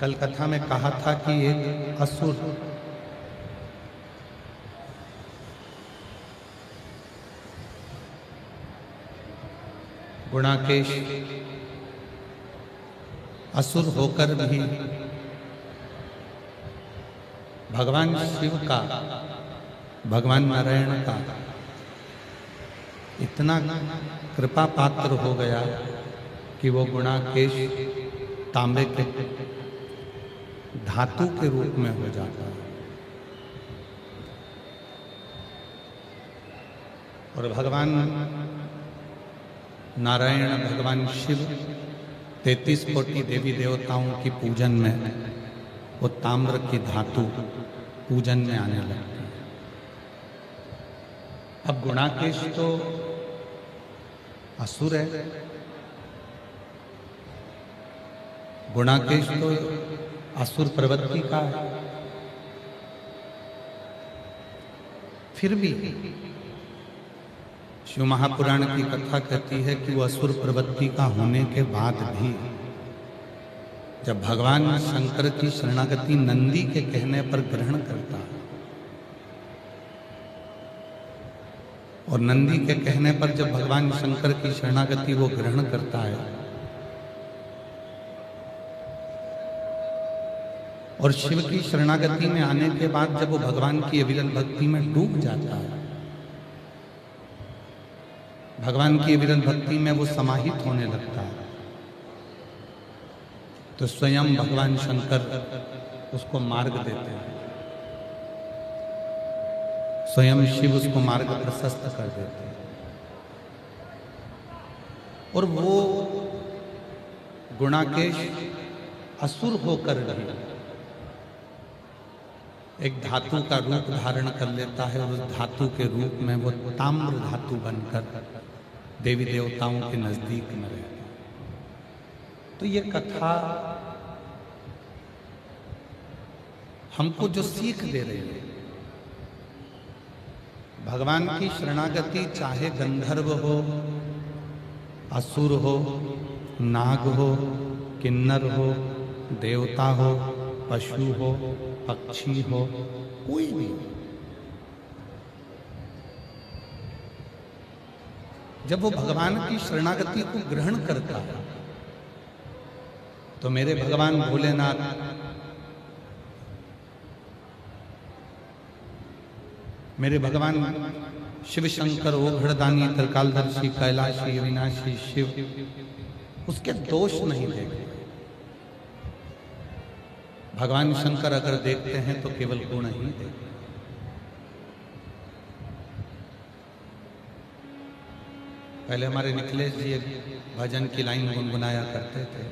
कल कथा में कहा था कि एक असुर गुणाकेश असुर होकर भी भगवान शिव का, भगवान नारायण का इतना कृपा पात्र हो गया कि वो गुणाकेश तांबे के धातु के रूप में हो जाता है। और भगवान नारायण, भगवान शिव 33 कोटि देवी देवताओं की पूजन में वो ताम्र की धातु पूजन में आने लगती है। अब गुणाकेश तो असुर है, गुणाकेश तो असुर प्रवृत्ति का है, फिर भी शिव महापुराण की कथा कहती है कि वो असुर प्रवृत्ति का होने के बाद भी जब भगवान शंकर की शरणागति नंदी के कहने पर ग्रहण करता है, और नंदी के कहने पर जब भगवान शंकर की शरणागति वो ग्रहण करता है और शिव की शरणागति में आने के बाद जब वो भगवान की अविरल भक्ति में डूब जाता है, भगवान की अविरल भक्ति में वो समाहित होने लगता है, तो स्वयं भगवान शंकर उसको मार्ग देते हैं, स्वयं शिव उसको मार्ग प्रशस्त कर देते हैं। और वो गुणाकेश असुर होकर भी एक धातु का रूप धारण कर लेता है, और उस धातु के रूप में वो ताम्र धातु बनकर देवी देवताओं के नजदीक में रहता है। तो ये कथा हमको जो सीख दे रही है, भगवान की शरणागति चाहे गंधर्व हो, असुर हो, नाग हो, किन्नर हो, देवता हो, पशु हो, पक्षी हो, कोई भी हो, जब वो भगवान की शरणागति को ग्रहण करता है तो मेरे भगवान भोलेनाथ मेरे भगवान शिव शंकर, ओघड़दानी, त्रिकालदर्शी, कैलाशी, अविनाशी शिव उसके दोष नहीं देखे। भगवान शंकर अगर देखते हैं तो केवल गुण ही देखते। पहले हमारे निखिलेश जी भजन की लाइन गुनगुनाया करते थे,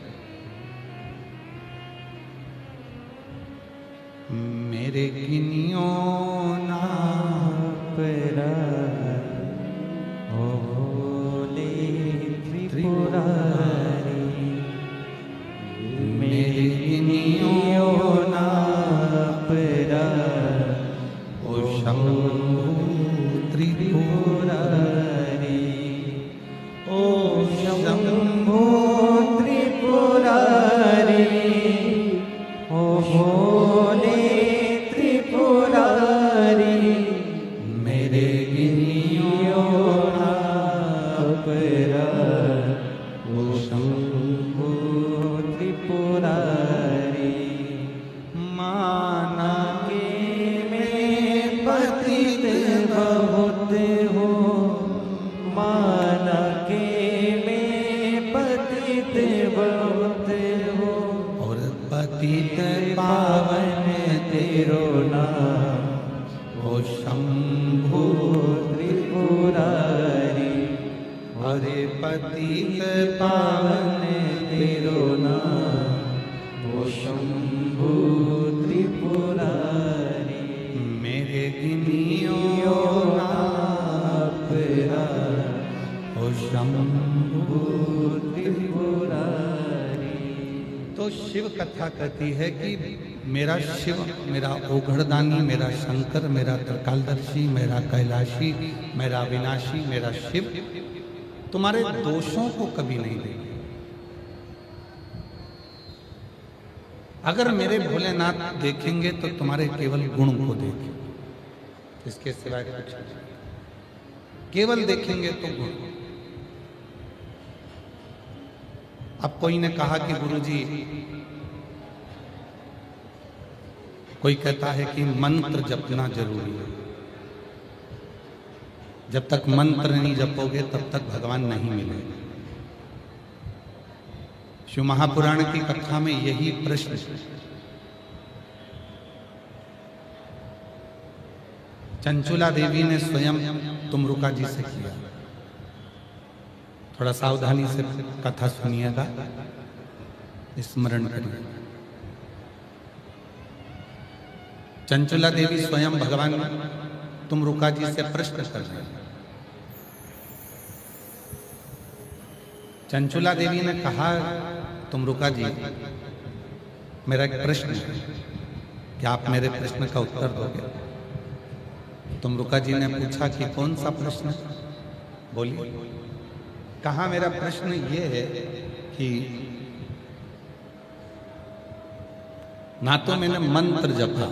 मेरे किनियो नाप हो भोले त्रिपुरारी, मेरे किनियो नाप हो शंभु त्रिपुरारी, ओ शंभु त्रिपुरारी, ओ भोले त्रिपुरारी, मेरे गिरियो नापरा, ओ शंभु त्रिपुरारी, माना के मैं पतित बहुत हो, माना के मैं पतित बहुत हो, और पतित पावन तेरो नाम, ओ शंभु त्रिपुरारी, अरे पतित पावन तेरो नाम, ओ शंभु त्रिपुरारी, मेरे गिनियो नापरा, ओ शंभु त्रिपुरारी। तो शिव कथा कहती है कि मेरा शिव, मेरा ओघड़दानी, मेरा शंकर, मेरा त्रिकालदर्शी, मेरा कैलाशी, मेरा अविनाशी, मेरा शिव तुम्हारे दोषों को कभी नहीं देंगे। अगर मेरे भोलेनाथ देखेंगे तो तुम्हारे केवल गुण को देखेंगे, इसके सिवाय कुछ नहीं। केवल देखेंगे तो गुण। अब कोई ने कहा कि गुरुजी, कोई कहता है कि मंत्र जपना जरूरी है, जब तक मंत्र नहीं जपोगे तब तक भगवान नहीं मिलेगा। शिव महापुराण की कथा में यही प्रश्न चंचुला देवी ने स्वयं तुमरुका जी से किया। थोड़ा सावधानी से कथा सुनिएगा, स्मरण करिए। चंचुला देवी स्वयं भगवान तुमरुका जी से प्रश्न कर रहे हैं। चंचुला देवी ने कहा, तुमरुका जी, मेरा एक प्रश्न है, क्या आप मेरे प्रश्न का उत्तर दोगे? तुमरुका जी ने पूछा कि कौन सा प्रश्न? बोलिए। कहा, मेरा प्रश्न ये है कि ना तो मैंने मंत्र जपा,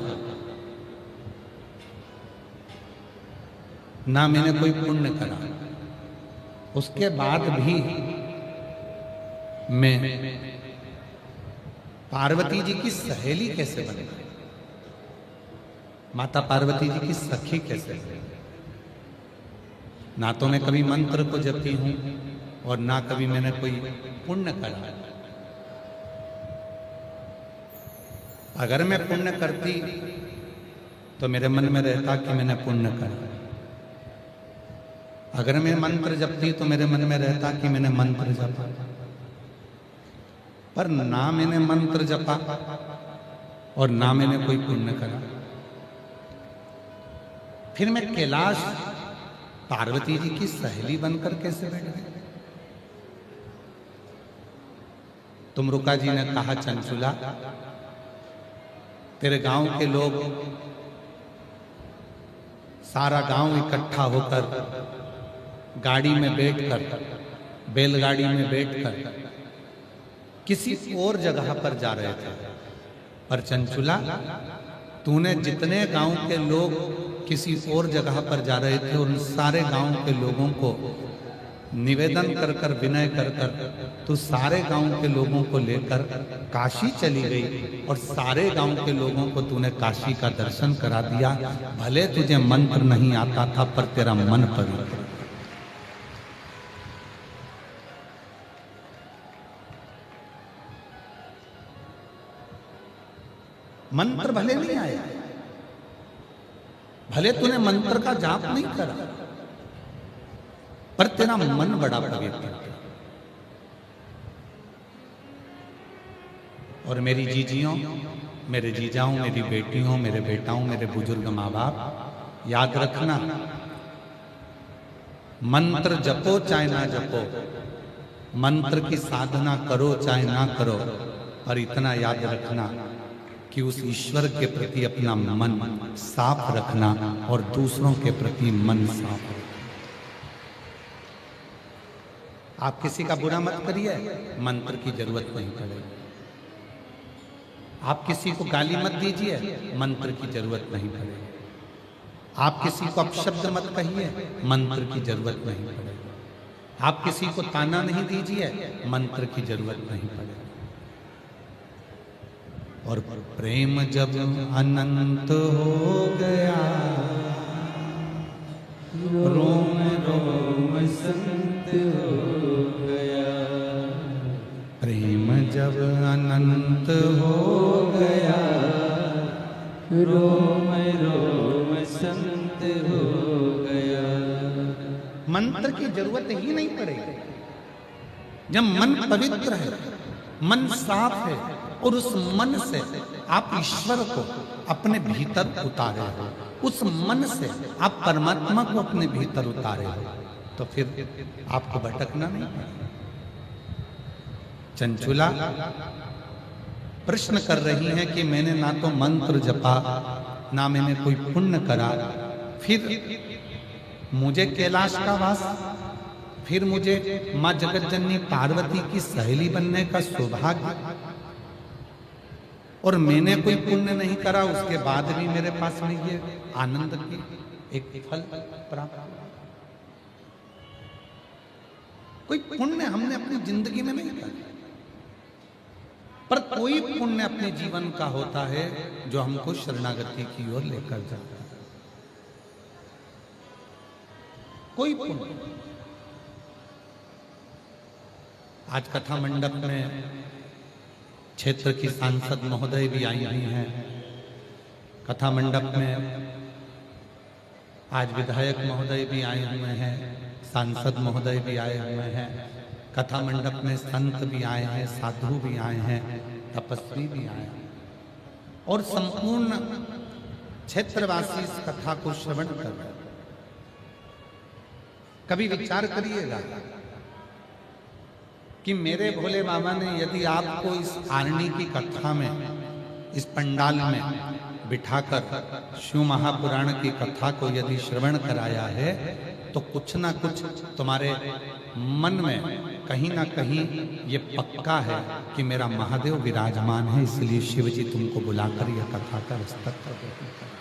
ना मैंने कोई पुण्य करा, उसके बाद भी मैं पार्वती जी की सहेली कैसे बन गई? माता पार्वती जी की सखी कैसे बन गई? ना तो मैं कभी मंत्र को जपती हूं और ना कभी मैंने कोई पुण्य करा। अगर मैं पुण्य करती तो मेरे मन में रहता कि मैंने पुण्य करा। अगर मैं मंत्र जपती तो मेरे मन में रहता कि मैंने मंत्र जपा। पर ना मैंने मंत्र जपा और ना मैंने कोई पुण्य करा। फिर मैं कैलाश पार्वती जी की सहेली बनकर कैसे बैठ गई? तुमरुका जी ने कहा, चंचुला, तेरे गांव के लोग, सारा गांव इकट्ठा होकर गाड़ी में बैठकर, बैलगाड़ी में बैठकर किसी और जगह पर जा रहे थे। पर चंचुला, तूने जितने गांव के लोग किसी और जगह पर जा रहे थे, उन सारे गांव के लोगों को निवेदन कर कर, विनय कर कर तू सारे गांव के लोगों को लेकर काशी चली गई और सारे गांव के लोगों को तूने काशी का दर्शन करा दिया। भले तुझे मंत्र नहीं आता था, पर तेरा मन पवित्र। मंत्र भले नहीं आया, भले तूने मंत्र का जाप नहीं करा, पर तेरा मन बड़ा पवित्र। और मेरी जीजियों, मेरे जीजाओं, मेरी बेटियों, मेरे बेटाओं, मेरे बुजुर्ग माँ बाप, याद रखना, मंत्र जपो चाहे ना जपो, मंत्र की साधना करो चाहे ना करो, और इतना याद रखना कि उस ईश्वर के प्रति अपना मन साफ रखना और दूसरों के प्रति मन साफ रखना। आप किसी का बुरा मत करिए, मंत्र की जरूरत नहीं पड़ेगी। आप किसी को गाली मत दीजिए, मंत्र की जरूरत नहीं पड़ेगी। आप किसी को अपशब्द मत कहिए, मंत्र की जरूरत नहीं पड़ेगी। आप किसी को ताना नहीं दीजिए, मंत्र की जरूरत नहीं पड़ेगी। और प्रेम जब अनंत हो गया, रोम रोम संत हो गया। प्रेम जब अनंत हो गया, रोम रोम संत हो गया। मंत्र की जरूरत ही नहीं पड़ेगी। जब मन पवित्र है, मन साफ है, और उस मन से आप ईश्वर को अपने भीतर उतारे हो, उस मन से आप परमात्मा को अपने भीतर उतारे हो, तो फिर आपको भटकना नहीं पड़ेगा। चंचुला प्रश्न कर रही है कि मैंने ना तो मंत्र जपा, ना मैंने कोई पुण्य करा, फिर मुझे कैलाश का वास, फिर मुझे माँ जगत जननी पार्वती की सहेली बनने का सौभाग्य। और मैंने कोई पुण्य नहीं करा, उसके बाद भी मेरे पास में ये आनंद की एक फल प्राप्त हुआ। कोई पुण्य हमने अपनी जिंदगी में नहीं करा, पर कोई पुण्य अपने जीवन का होता है जो हमको शरणागति की ओर लेकर जाता है। कोई पुण्य। आज कथा मंडप में क्षेत्र की सांसद महोदय भी आई हुई हैं। कथा मंडप में आज विधायक महोदय भी आए हुए हैं, सांसद महोदय भी आए हुए हैं। कथा मंडप में संत भी आए हैं, साधु भी आए हैं, तपस्वी भी आए हैं, और संपूर्ण क्षेत्रवासी इस कथा को श्रवण कर रहे हैं। कभी विचार करिएगा कि मेरे भोले बाबा ने यदि आपको इस आरणी की कथा में, इस पंडाल में बिठाकर शिव महापुराण की कथा को यदि श्रवण कराया है, तो कुछ ना कुछ तुम्हारे मन में कहीं ना कहीं ये पक्का है कि मेरा महादेव विराजमान है, इसलिए शिव जी तुमको बुलाकर यह कथा का विस्तार कर देते हैं।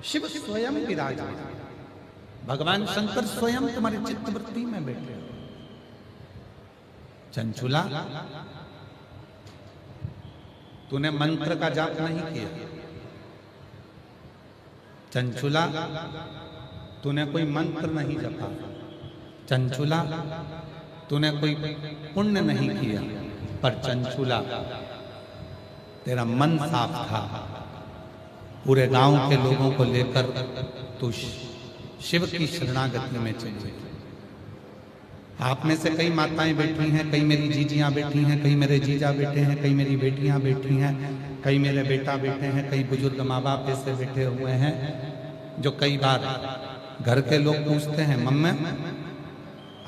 शिव स्वयं विराजमान, भगवान शंकर स्वयं तुम्हारी चित्त वृत्ति में बैठे। चंचुला, तूने मंत्र का जाप नहीं किया। चंचुला, तूने कोई मंत्र नहीं जपा। चंचुला, तूने कोई पुण्य नहीं किया। पर चंचुला, तेरा मन साफ था। पूरे गांव के लोगों को लेकर तू शिव की शरणागति में चली। आप में से कई माताएं बैठी हैं, कई मेरी जीजियां बैठी हैं, कई मेरे जीजा बैठे हैं, कई मेरी बेटियां बैठी हैं, कई मेरे बेटा बैठे हैं, कई बुजुर्ग माँ बाप ऐसे बैठे हुए हैं जो कई बार घर के लोग पूछते हैं, मम्मी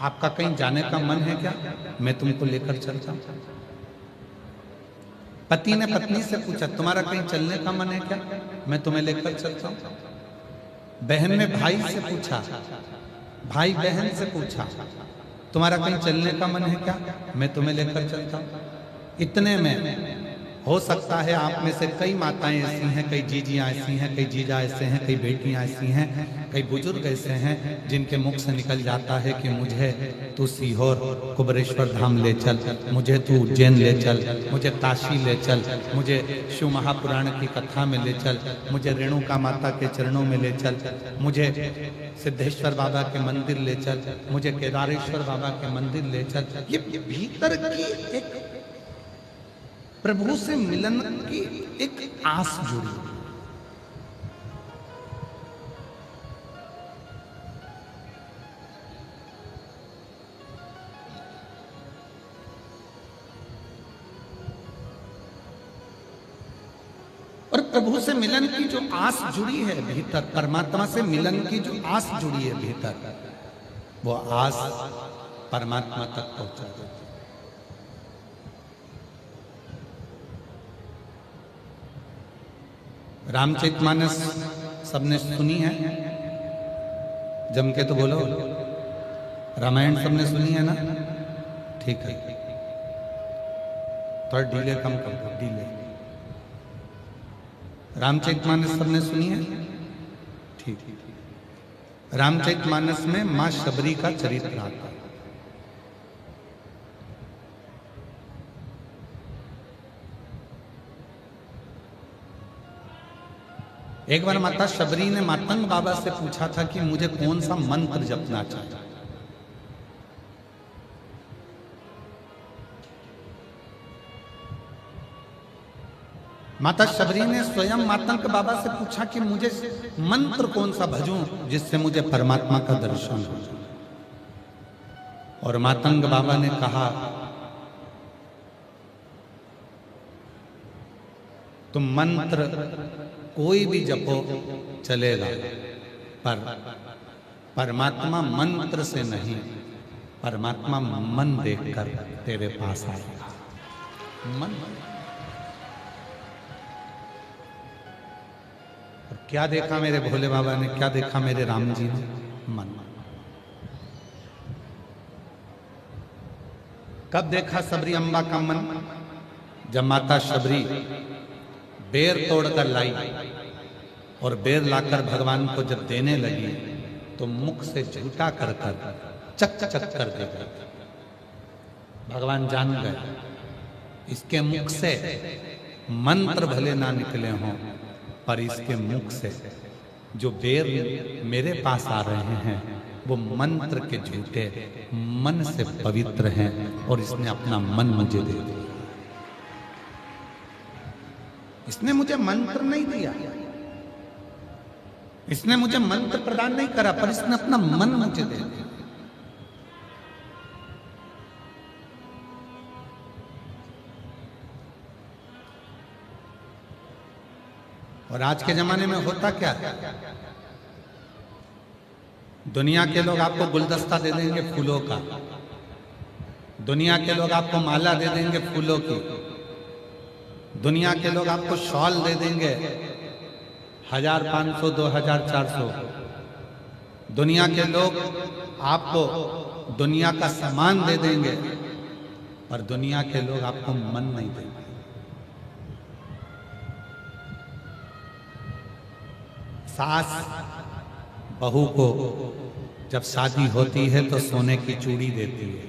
आपका कहीं जाने का मन है क्या, मैं तुमको लेकर चलता हूं। पति ने पत्नी से पूछा, तुम्हारा कहीं चलने का मन है क्या, मैं तुम्हें लेकर चलता हूं। बहन ने भाई से पूछा, भाई बहन से पूछा, तुम्हारा कहीं चलने का मन है क्या, मैं तुम्हें लेकर चलता हूं। इतने में हो सकता है आप में से कई माताएं ऐसी हैं, कई जीजियां ऐसी हैं, कई जीजा ऐसे हैं, कई बेटियां ऐसी हैं, कई बुजुर्ग ऐसे हैं जिनके मुख से निकल जाता है कि मुझे तू सीहोर कुबरेश्वर धाम ले चल, मुझे तू उज्जैन ले चल, मुझे काशी ले चल, मुझे शिव महापुराण की कथा में ले चल, मुझे रेणुका माता के चरणों में ले चल, मुझे सिद्धेश्वर बाबा के मंदिर ले चल, मुझे केदारेश्वर बाबा के मंदिर ले चल। ये भीतर की एक प्रभु से मिलन की एक आस जुड़ी। और प्रभु से मिलन की जो आस जुड़ी है भीतर, परमात्मा से मिलन की जो आस जुड़ी है भीतर, वो आस परमात्मा तक पहुंचा देती है। रामचरितमानस सबने सुनी है, जम के तो बोलो। रामायण सबने सुनी है ना, ठीक है, थोड़ा डीले कम कर दो, डीले। रामचरितमानस सबने सुनी है, ठीक। रामचरितमानस में मां शबरी का चरित्र आता है। एक बार माता शबरी ने मातंग बाबा से पूछा था कि मुझे कौन सा मंत्र जपना चाहिए। माता शबरी ने स्वयं मातंग बाबा से पूछा कि मुझे मंत्र कौन सा भजूं जिससे मुझे परमात्मा का दर्शन हो। और मातंग बाबा ने कहा, तुम मंत्र कोई भी जपो चलेगा, पर परमात्मा मंत्र से नहीं, परमात्मा मन देखकर तेरे पास आएगा। मन। और क्या देखा मेरे भोले बाबा ने, क्या देखा मेरे राम जी ने? मन। कब देखा सबरी अम्बा का मन? जब माता शबरी बेर तोड़कर लाई और बेर लाकर भगवान को जब देने लगी तो मुख से झूठा कर कर चक चक कर देगा। भगवान जान गए इसके मुख से मंत्र भले ना निकले हों, पर इसके मुख से जो बेर मेरे पास आ रहे हैं वो मंत्र के झूठे मन से पवित्र हैं और इसने अपना मन मुझे दे दिया। इसने मुझे मंत्र नहीं दिया, इसने मुझे मंत्र प्रदान नहीं करा, पर इसने अपना मन मुझे दे दिया। और आज के जमाने में होता क्या है, दुनिया के लोग आपको गुलदस्ता दे देंगे फूलों का, दुनिया के लोग आपको माला दे देंगे फूलों की, दुनिया के लोग आपको शॉल दे देंगे 1500, 2000, 400। दुनिया के लोग आपको दुनिया का सामान दे देंगे, पर दुनिया के लोग आपको मन नहीं देंगे। सास बहू को जब शादी होती है तो सोने की चूड़ी देती है,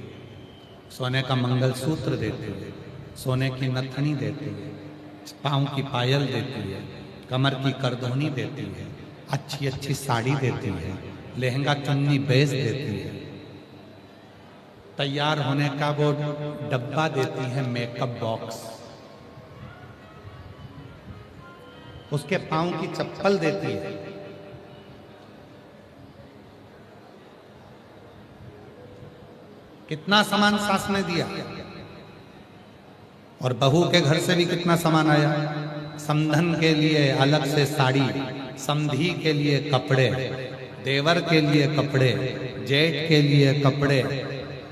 सोने का मंगलसूत्र देती है, सोने की नथनी देती है, पाँव की पायल देती है, कमर की करधोनी देती है, अच्छी अच्छी साड़ी देती है, लहंगा चुन्नी बेच देती है, तैयार होने का वो डब्बा देती है, मेकअप बॉक्स, उसके पाँव की चप्पल देती है। कितना सामान सास ने दिया। और बहू के घर से भी कितना सामान आया। समधन के लिए अलग से साड़ी, समधी के लिए कपड़े, देवर के लिए कपड़े, जेठ के लिए कपड़े,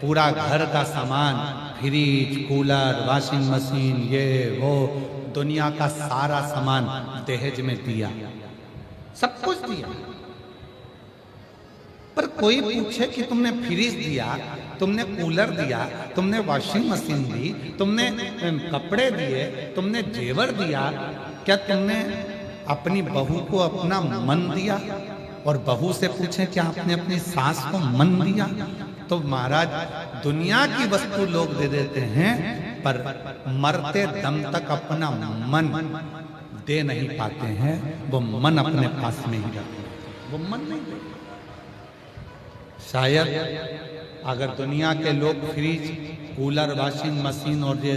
पूरा घर का सामान, फ्रिज, कूलर, वॉशिंग मशीन, ये वो दुनिया का सारा सामान दहेज में दिया, सब कुछ दिया। पर कोई पूछे कि तुमने फ्रिज दिया, तुमने कूलर दिया, तुमने वॉशिंग मशीन दी, तुमने कपड़े दिए, तुमने जेवर दिया, क्या तुमने अपनी बहू को अपना मन दिया? और बहू से पूछे क्या आपने अपनी सास को मन दिया? तो महाराज दुनिया की वस्तु लोग दे देते हैं, पर मरते दम तक अपना मन दे नहीं पाते हैं। वो मन अपने पास में ही रखते हैं, वो मन नहीं देते। शायद अगर दुनिया के लोग फ्रिज, कूलर, वॉशिंग मशीन और ये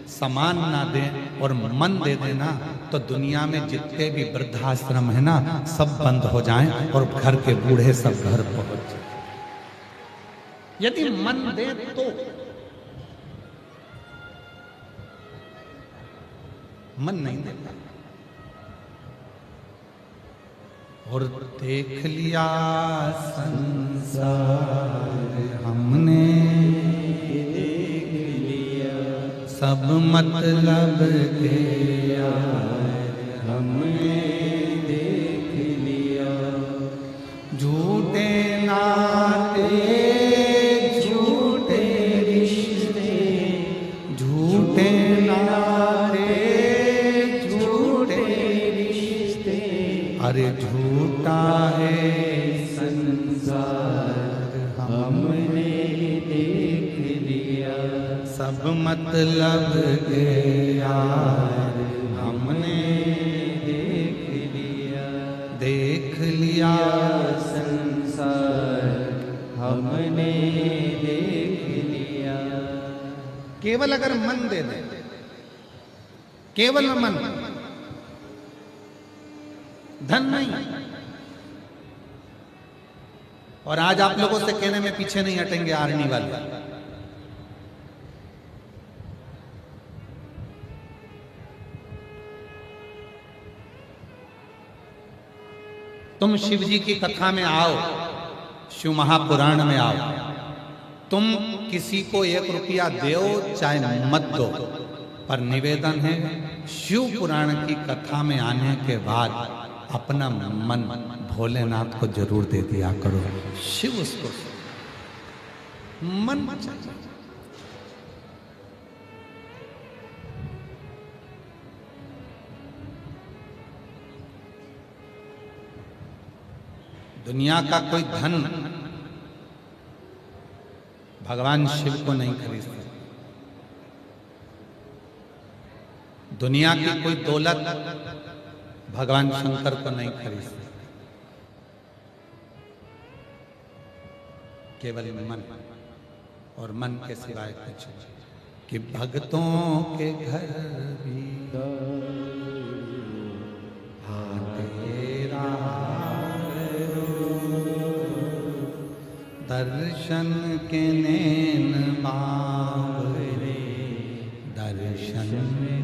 सामान ना दें और मन दे देना, तो दुनिया में जितने भी वृद्धाश्रम है ना, सब बंद हो जाएं और घर के बूढ़े सब घर पहुंच जाए। यदि मन दे तो मन नहीं देता। और देख लिया संसार हमने, देख लिया सब मतलब के यार हमने, देख लिया झूठे नाते, झूठे रिश्ते, झूठे नाते, झूठे रिश्ते, अरे झूठा है संसार हमने देख लिया, सब मतलब के यार हमने देख लिया, देख लिया संसार हमने देख लिया। केवल अगर मन दे दे, केवल मन, धन नहीं। और आज आप लोगों से कहने में पीछे नहीं हटेंगे आर्मी वाले। तुम शिव जी की कथा में आओ, शिव महापुराण में आओ, तुम किसी को 1 रुपया दो चाहे मत दो, पर निवेदन है शिव पुराण की कथा में आने के बाद अपना मन भोलेनाथ को जरूर दे दिया करो। शिव उसको मन चाहिए। दुनिया का कोई धन भगवान शिव को नहीं खरीद सकता। दुनिया की कोई दौलत भगवान शंकर को नहीं खरीद सकती। केवल मन, और मन के सिवाय कुछ नहीं। कि भक्तों के घर भी तेरा दर्शन के नैन बावरे, दर्शन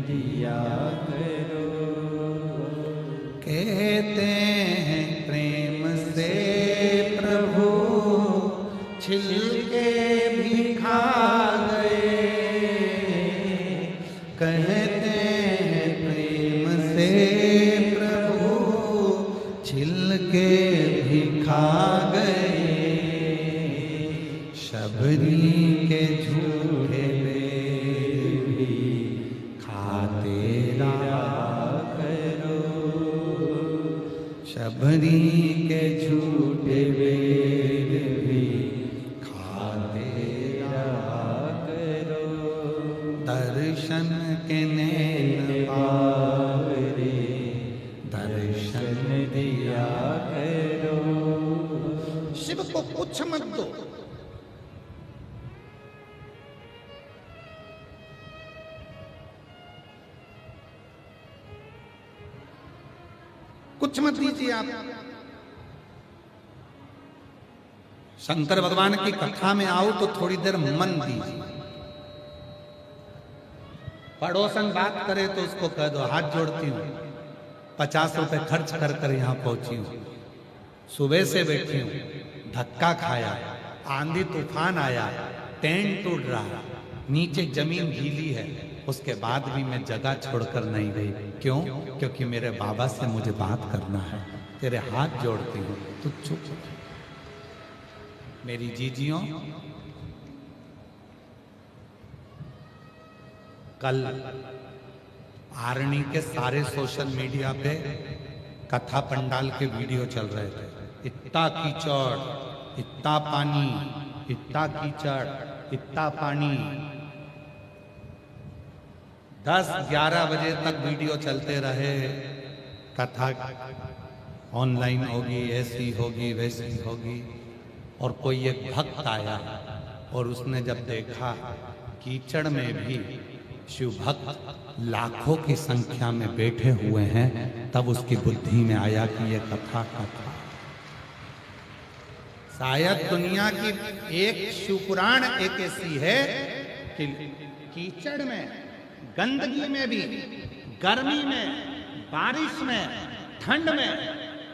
दिया करो। कहते हैं प्रेम से प्रभु छिलके भी खा गए। कहते हैं प्रेम से प्रभु छिलके भी खा गए। शबरी के झूठे वेद भी खाते रहा करो। शबरी के झूठे वेद भी खाते रहा करो। दर्शन के नैन बावरे, दर्शन दिया करो। शिव को कुछ मत दो, कुछ मत दीजिए आप। शंकर भगवान की कथा में आओ तो थोड़ी देर मन दीजिए। पड़ोसन बात करे तो उसको कह दो हाथ जोड़ती हूँ, 50 रुपए खर्च कर कर यहाँ पहुंची हूँ, सुबह से बैठी हूँ, धक्का खाया, आंधी तूफान आया, टेंट टूट रहा, नीचे जमीन गीली है, उसके बाद भी मैं जगह छोड़कर नहीं गई। क्यों? क्योंकि मेरे बाबा से मुझे बात करना है। तेरे हाथ जोड़ती हूँ, तू चुप। मेरी जीजियों, कल आरणी के सारे सोशल मीडिया पे कथा पंडाल के वीडियो चल रहे थे। इतना कीचड़, इतना पानी, इतना कीचड़, इतना पानी। 10-11 बजे तक वीडियो चलते रहे। कथा ऑनलाइन होगी, ऐसी होगी, वैसी होगी। और कोई एक भक्त आया और उसने जब देखा कीचड़ में भी शिव भक्त लाखों की संख्या में बैठे हुए हैं, तब उसकी बुद्धि में आया कि ये कथा शायद दुनिया की एक शिवपुराण एक ऐसी है कि कीचड़ में, गंदगी में भी, गर्मी में, बारिश में, ठंड में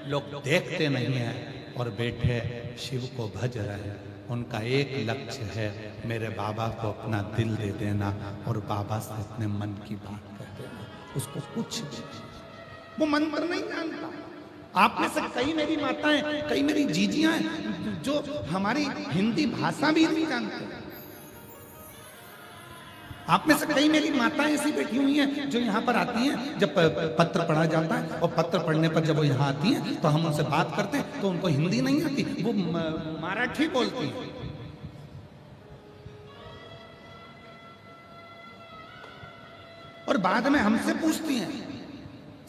लोग देखते नहीं हैं और बैठे शिव को भज रहे हैं। उनका एक लक्ष्य है, मेरे बाबा को अपना दिल दे देना और बाबा से अपने मन की बात कह देना। उसको कुछ वो मंत्र नहीं जानता। आप में से कई मेरी माताएं, कई मेरी जीजियां हैं जो हमारी हिंदी भाषा भी नहीं जानते। आप में से कई मेरी माताएं ऐसी बैठी हुई हैं जो यहाँ पर आती हैं, जब पत्र पढ़ा जाता है और पत्र पढ़ने पर जब वो यहाँ आती हैं तो हम उनसे बात करते हैं तो उनको हिंदी नहीं आती, वो मराठी बोलती हैं। और बाद में हमसे पूछती हैं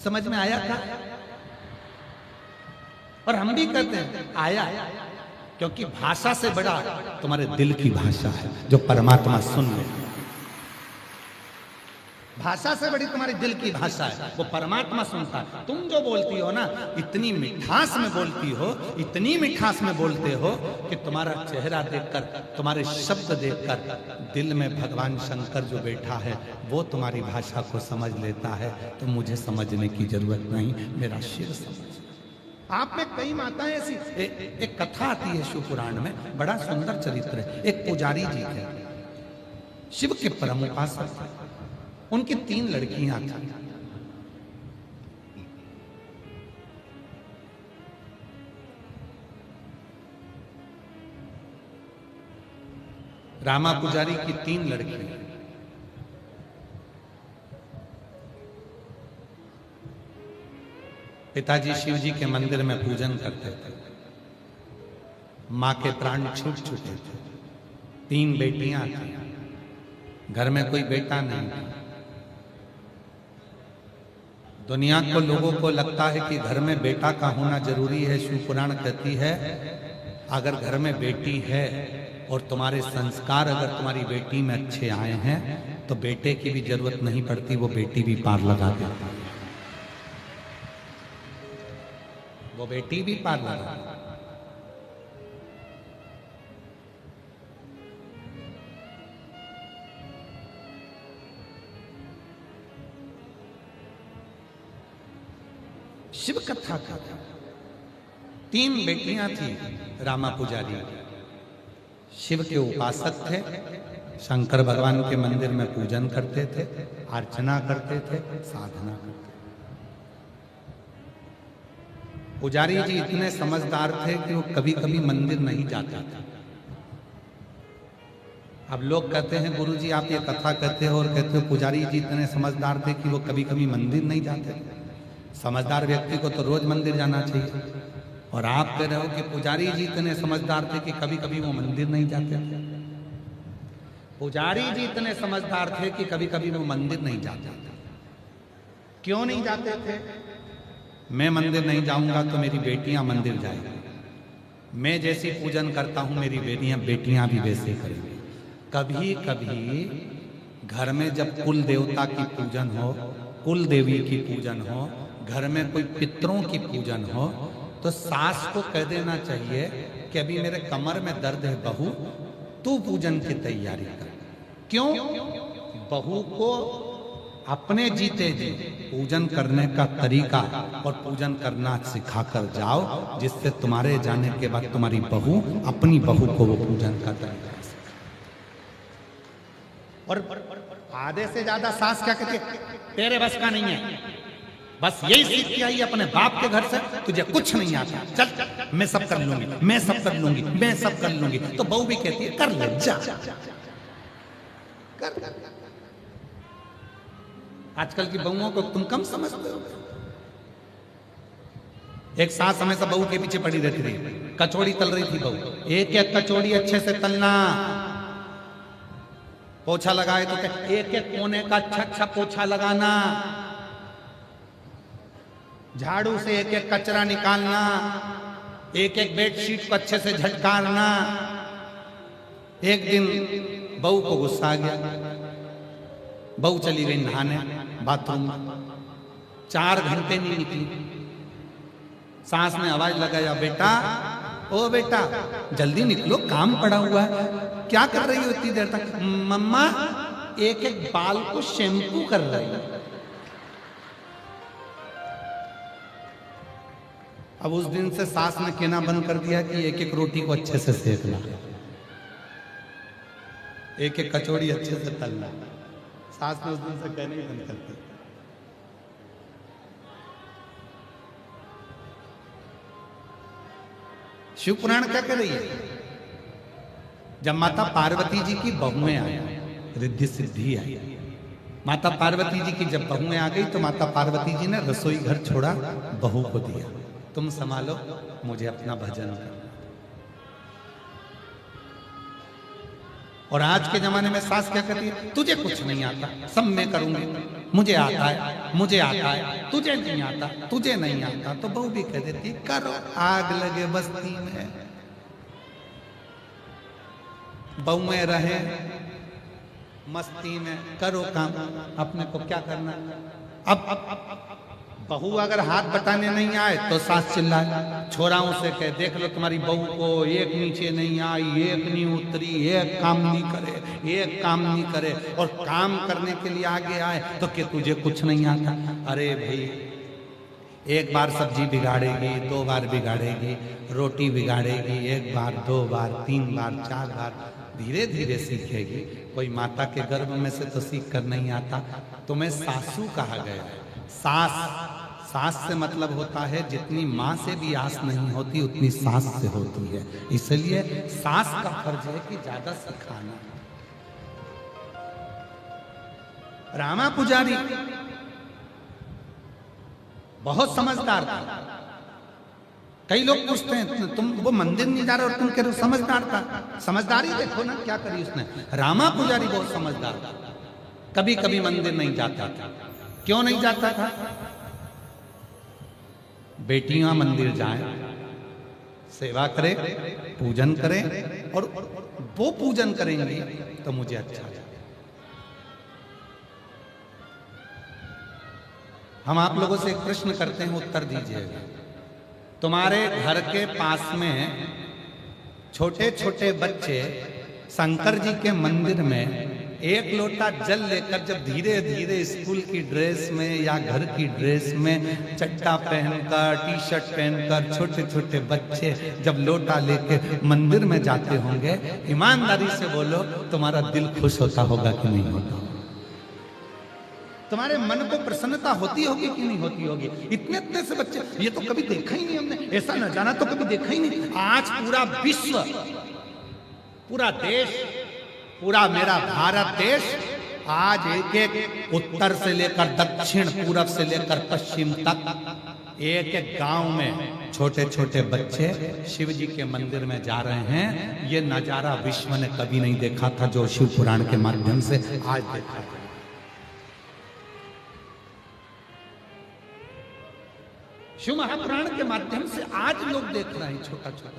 समझ में आया था, और हम भी कहते हैं आया, क्योंकि भाषा से बड़ा तुम्हारे दिल की भाषा है जो परमात्मा सुन ले। भाषा से बड़ी तुम्हारी दिल की भाषा है, वो परमात्मा सुनता है। तुम जो बोलती हो ना, इतनी मिठास में बोलती हो, इतनी मिठास में बोलते हो कि तुम्हारा चेहरा देखकर, तुम्हारे शब्द देखकर दिल में भगवान शंकर जो बैठा है वो तुम्हारी भाषा को समझ लेता है। तो मुझे समझने की जरूरत नहीं, मेरा शिव समझ। आप में कई माताएं ऐसी, एक कथा आती है शिव पुराण में, बड़ा सुंदर चरित्र है। एक पुजारी जी थे, शिव के परम उपासक थे। उनकी 3 लड़कियां थी। रामा पुजारी की 3 लड़कियां। पिताजी शिव जी के मंदिर में पूजन करते थे। मां के प्राण छूट चुके थे, 3 बेटियां थी, घर में कोई बेटा नहीं था। दुनिया को लोगों को लगता है कि घर में बेटा का होना जरूरी है। शिव पुराण कहती है अगर घर में बेटी है और तुम्हारे संस्कार अगर तुम्हारी बेटी में अच्छे आए हैं तो बेटे की भी जरूरत नहीं पड़ती, वो बेटी भी पार लगा देती है, वो बेटी भी पार लगा देती। शिव कथा का 3 बेटियां थी। रामा पुजारी शिव के उपासक थे, शंकर भगवान के मंदिर में पूजन करते थे, अर्चना करते थे, साधना करते थे। पुजारी जी इतने समझदार थे कि वो कभी कभी मंदिर नहीं जाते थे। अब लोग कहते हैं गुरुजी आप ये कथा कहते हो और कहते हो पुजारी जी इतने समझदार थे कि वो कभी कभी मंदिर नहीं जाते थे। समझदार व्यक्ति को तो रोज मंदिर जाना चाहिए, और आप कह रहे हो कि पुजारी जी इतने समझदार थे कि कभी कभी वो मंदिर नहीं जाते थे। पुजारी जी इतने समझदार थे कि कभी कभी वो मंदिर नहीं जाते थे। क्यों नहीं जाते थे? मैं मंदिर नहीं जाऊंगा तो मेरी बेटियां मंदिर जाएंगी, मैं जैसी पूजन करता हूं मेरी बेटियां भी वैसे करेंगी। कभी कभी घर में जब कुल देवता की पूजन हो, कुल देवी की पूजन हो, घर में कोई पितरों की पूजन हो, तो सास को कह देना चाहिए कि अभी मेरे कमर में दर्द है बहू, तू पूजन की तैयारी कर। क्यों? बहू को अपने जीते जी पूजन करने का तरीका और पूजन करना सिखाकर जाओ, जिससे तुम्हारे जाने के बाद तुम्हारी बहू अपनी बहू को वो पूजन का तरीका सिखाए। और आधे से ज्यादा सास क्या कहती है, तेरे बस का नहीं है, बस यही सीख के आई अपने बाप के घर से, तुझे कुछ नहीं आता, चल मैं सब कर लूंगी, मैं सब कर लूंगी, मैं सब कर लूंगी। तो बहू भी कहती है कर ले जा, कर। आजकल की बहुओं को तुम कम समझते हो। एक सास हमेशा बहू के पीछे पड़ी रहती थी, कचौड़ी तल रही थी बहू, एक एक कचौड़ी अच्छे से तलना, पोछा लगाए तो एक एक कोने का अच्छा अच्छा पोछा लगाना, झाड़ू से एक एक कचरा निकालना, एक एक बेडशीट को अच्छे से झटकारना। एक दिन बहू को गुस्सा आ गया, बहू चली गई नहाने बाथरूम में, 4 घंटे नहीं निकली। सास ने आवाज लगाया, बेटा ओ बेटा जल्दी निकलो, काम पड़ा हुआ है। क्या कर रही हो इतनी देर तक? मम्मा एक एक बाल को शैम्पू कर रही है। अब उस दिन से सास ने कहना बंद कर दिया कि एक एक रोटी को अच्छे से सेकना, एक एक कचौड़ी अच्छे से तलना। सास ने उस दिन से कहना ही बंद कर दिया। शिव पुराण क्या कह रही है? जब माता पार्वती जी की बहुएं आई, रिद्धि सिद्धि आई, माता पार्वती जी की जब बहुएं आ गई तो माता पार्वती जी ने रसोई घर छोड़ा, बहू को दिया, तुम संभालो, मुझे अपना भजन करना। और आज के जमाने में सास क्या कहती है? तुझे कुछ नहीं आता, सब मैं करूंगी, मुझे आता है, मुझे आता है, तुझे नहीं आता, तुझे नहीं आता। तो बहू भी कह देती करो, आग लगे बस्ती में, बहुएं रहे मस्ती में, करो काम, अपने को क्या करना। अब बहू अगर हाथ बटाने नहीं आए तो सास चिल्लाए, छोराओं से कहे देख लो तुम्हारी बहू को, एक नीचे नहीं आई, एक नहीं उतरी, एक काम नहीं करे, एक काम नहीं करे, और काम करने के लिए आगे आए तो कि तुझे कुछ नहीं आता। अरे भाई, एक बार सब्जी बिगाड़ेगी, 2 बार बिगाड़ेगी, रोटी बिगाड़ेगी, 1 बार 2 बार 3 बार 4 बार, धीरे धीरे सीखेगी। कोई माता के गर्भ में से तो सीख कर नहीं आता। तुम्हें सासू कहा गया है। सास से मतलब होता है जितनी माँ से भी आस नहीं होती उतनी सास से होती है, इसलिए सास का फर्ज है कि ज्यादा सिखाना। रामा पुजारी बहुत समझदार था, कई लोग पूछते हैं तुम वो मंदिर नहीं जा रहे और तुम कह रहे हो समझदार था। समझदारी देखो ना क्या करी उसने। रामा पुजारी बहुत समझदार था, कभी कभी मंदिर नहीं जाता था। क्यों नहीं जाता था? बेटियां मंदिर जाएं, सेवा करें, पूजन करें, और वो पूजन करेंगे तो मुझे अच्छा लगेगा। हम आप लोगों से एक प्रश्न करते हैं, उत्तर दीजिएगा। तुम्हारे घर के पास में छोटे छोटे बच्चे शंकर जी के मंदिर में एक लोटा जल लेकर जब धीरे धीरे स्कूल की ड्रेस में या घर की ड्रेस में चड्डा पहनकर, टी शर्ट पहनकर छोटे छोटे बच्चे जब लोटा लेके मंदिर में जाते होंगे, ईमानदारी से बोलो तुम्हारा दिल खुश होता होगा कि नहीं होता? तुम्हारे मन को प्रसन्नता होती होगी कि नहीं होती होगी? इतने इतने से बच्चे, ये तो कभी देखा ही नहीं हमने, ऐसा नजारा तो कभी देखा ही नहीं। आज पूरा विश्व, पूरा देश, पूरा मेरा भारत देश आज एक एक उत्तर से लेकर दक्षिण, पूरब से लेकर पश्चिम तक एक एक गांव में छोटे छोटे बच्चे शिव जी के मंदिर में जा रहे हैं। ये नजारा विश्व ने कभी नहीं देखा था, जो शिव पुराण के माध्यम से आज देखा था। शिव महापुराण के माध्यम से आज लोग देख रहे हैं छोटा छोटा।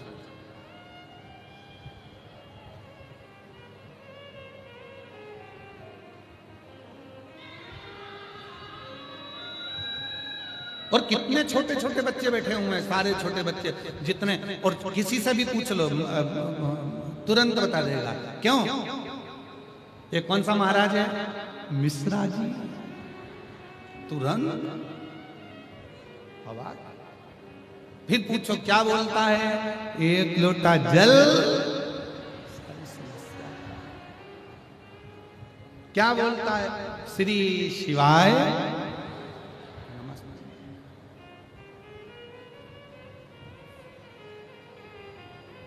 और कितने छोटे छोटे बच्चे बैठे हुए हैं, सारे छोटे बच्चे जितने, और किसी से भी पूछ लो तुरंत बता देगा। क्यों? ये कौन सा महाराज है? मिश्रा जी। तुरंत अवाक। फिर पूछो क्या बोलता है? एक लोटा जल। क्या बोलता है? श्री शिवाय।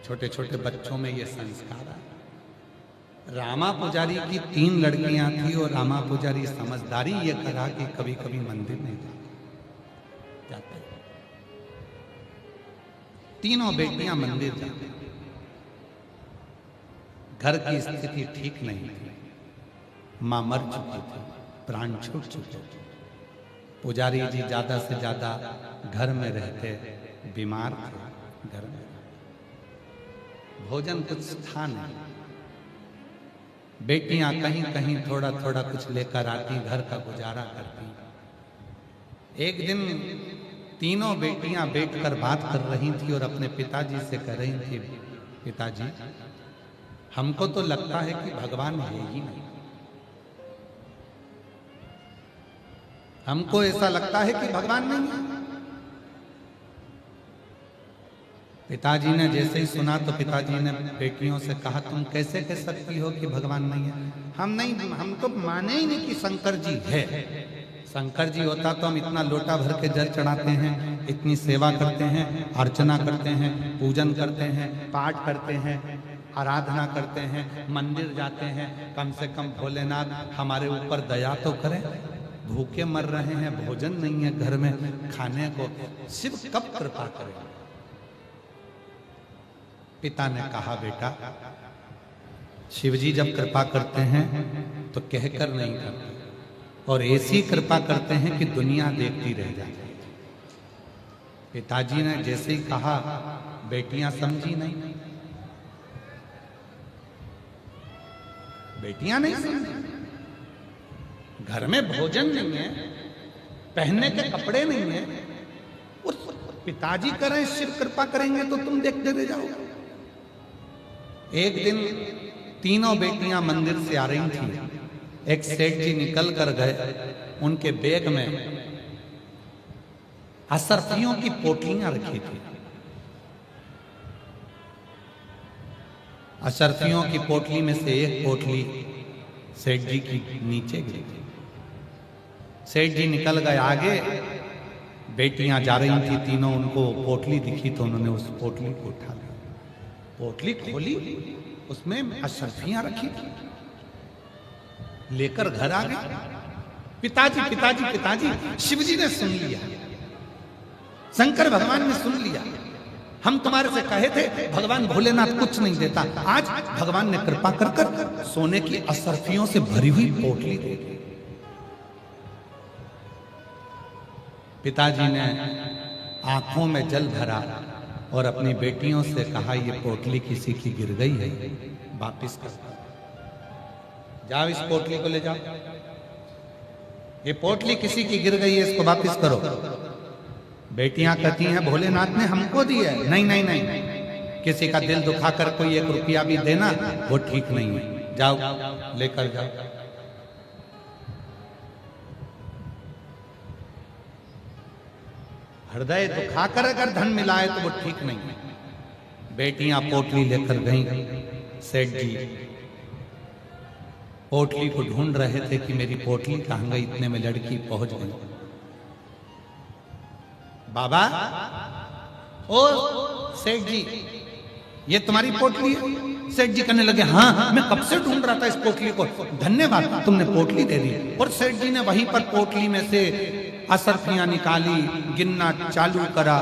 छोटे छोटे बच्चों में ये संस्कार है। रामा पुजारी की 3 लड़कियां थी और रामा पुजारी समझदारी ये करा कि कभी कभी मंदिर नहीं जाते। तीनों बेटियां मंदिर जाती। घर की स्थिति ठीक नहीं थी, मां मर चुकी थी, प्राण छूट चुके थे। पुजारी जी ज्यादा से ज्यादा घर में रहते, बीमार थे, घर में भोजन कुछ था नहीं। बेटियां कहीं कहीं थोड़ा थोड़ा कुछ लेकर आती, घर का गुजारा करती। एक दिन तीनों बेटियां बैठकर बात कर रही थी और अपने पिताजी से कह रही थी, पिताजी हमको तो लगता है कि भगवान है ही नहीं। हमको ऐसा लगता है कि भगवान नहीं है। पिताजी ने जैसे ही सुना तो पिताजी ने बेटियों से कहा, तुम कैसे कह सकती हो कि भगवान नहीं है? हम तो माने ही नहीं कि शंकर जी है। शंकर जी होता तो हम इतना लोटा भर के जल चढ़ाते हैं, इतनी सेवा करते हैं, अर्चना करते हैं, पूजन करते हैं, पाठ करते हैं, आराधना करते हैं, मंदिर जाते हैं। कम से कम भोलेनाथ हमारे ऊपर दया तो करें। भूखे मर रहे हैं, भोजन नहीं है घर में खाने को, शिव कब कृपा करें? पिता ने कहा, बेटा शिवजी जब कृपा करते हैं तो कहकर नहीं करते, और ऐसी कृपा करते हैं कि दुनिया देखती रह जाती। पिताजी ने जैसे ही कहा, बेटियां समझी नहीं। बेटियां नहीं समझी। घर में भोजन नहीं है, पहनने के कपड़े नहीं है, और पिताजी करें शिव कृपा करेंगे तो तुम देखते रह जाओगे। एक दिन तीनों बेटियां मंदिर से आ रही थी। एक सेठ जी निकल कर गए, उनके बैग में असरफियों की पोटलियां रखी थी। असरफियों की पोटली में से एक पोटली सेठ जी की नीचे गिरी। सेठ जी निकल गए आगे, बेटियां जा रही थी तीनों, उनको पोटली दिखी तो उन्होंने उस पोटली को उठा लिया। पोटली खोली, उसमें अशरफियां रखी थी, लेकर घर आ गए। पिताजी पिताजी पिताजी, शिवजी ने सुन लिया, शंकर भगवान ने सुन लिया। हम तुम्हारे से कहे थे भगवान भोलेनाथ कुछ नहीं देता, आज भगवान ने कृपा कर कर सोने की असरफियों से भरी हुई पोटली दे दी। पिताजी ने आंखों में जल भरा और अपनी बेटियों से कहा, ये पोटली किसी की गिर गई है, वापिस कर जाओ, इस पोटली को ले जाओ, ये पोटली किसी की गिर गई है, इसको वापिस करो। बेटियां कहती हैं भोलेनाथ ने हमको दी है। नहीं नहीं नहीं, किसी का दिल दुखाकर कोई 1 रुपया भी देना वो ठीक नहीं है, जाओ लेकर जाओ। हृदय दुखाकर अगर धन मिला है तो वो ठीक नहीं है। बेटियां पोटली लेकर गईं। सेठ जी पोटली को ढूंढ रहे थे कि मेरी पोटली कहां गई, इतने में लड़की पहुंच गई। बाबा, ओ सेठ जी, ये तुम्हारी पोटली है? सेठ जी कहने लगे, हाँ मैं कब से ढूंढ रहा था इस पोटली को, धन्यवाद तुमने पोटली दे दी। और सेठ जी ने वहीं पर पोटली में से असरफियां निकाली, गिनना चालू करा,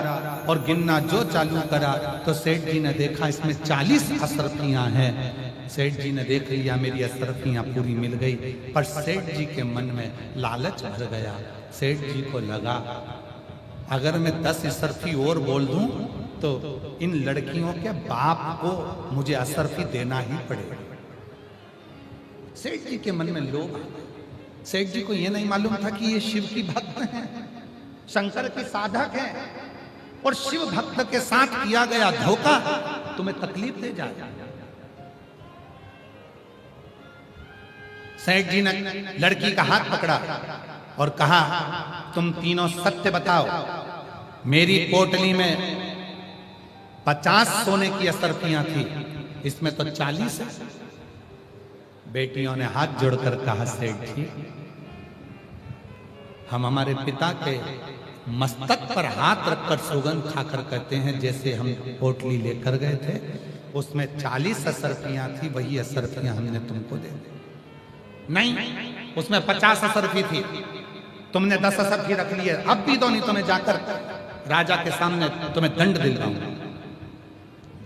और गिनना जो चालू करा तो सेठ जी ने देखा इसमें 40 असरफियां हैं। सेठ जी ने देख लिया मेरी असरफियां पूरी मिल गई, पर सेठ जी के मन में लालच भर गया। सेठ जी को लगा अगर मैं 10 असरफी और बोल दूं तो इन लड़कियों के बाप को मुझे असरफी देना ही पड़ेगा। सेठ जी के मन में लोभ। सेठ जी को यह नहीं मालूम था कि ये शिव की भक्त हैं, शंकर की साधक हैं, और शिव भक्त के साथ किया गया धोखा तुम्हें तकलीफ दे जाएगा। सेठ जी ने लड़की का हाथ पकड़ा और कहा, तुम तीनों सत्य बताओ, मेरी पोटली में 50 सोने की असरफियां थी, इसमें तो 40 है। बेटियों ने हाथ जोड़कर कहा, सेठ जी हम हमारे पिता के मस्तक पर हाथ रखकर सौगंध खाकर कहते हैं, जैसे हम पोटली लेकर गए थे उसमें 40 असरफियां थी, वही असरफियां हमने तुमको दे दी। नहीं, उसमें 50 असरफी थी, तुमने 10 असरफी रख ली है, अब भी दो, नहीं तो मैं जाकर राजा के सामने तुम्हें दंड दिलवाऊंगा।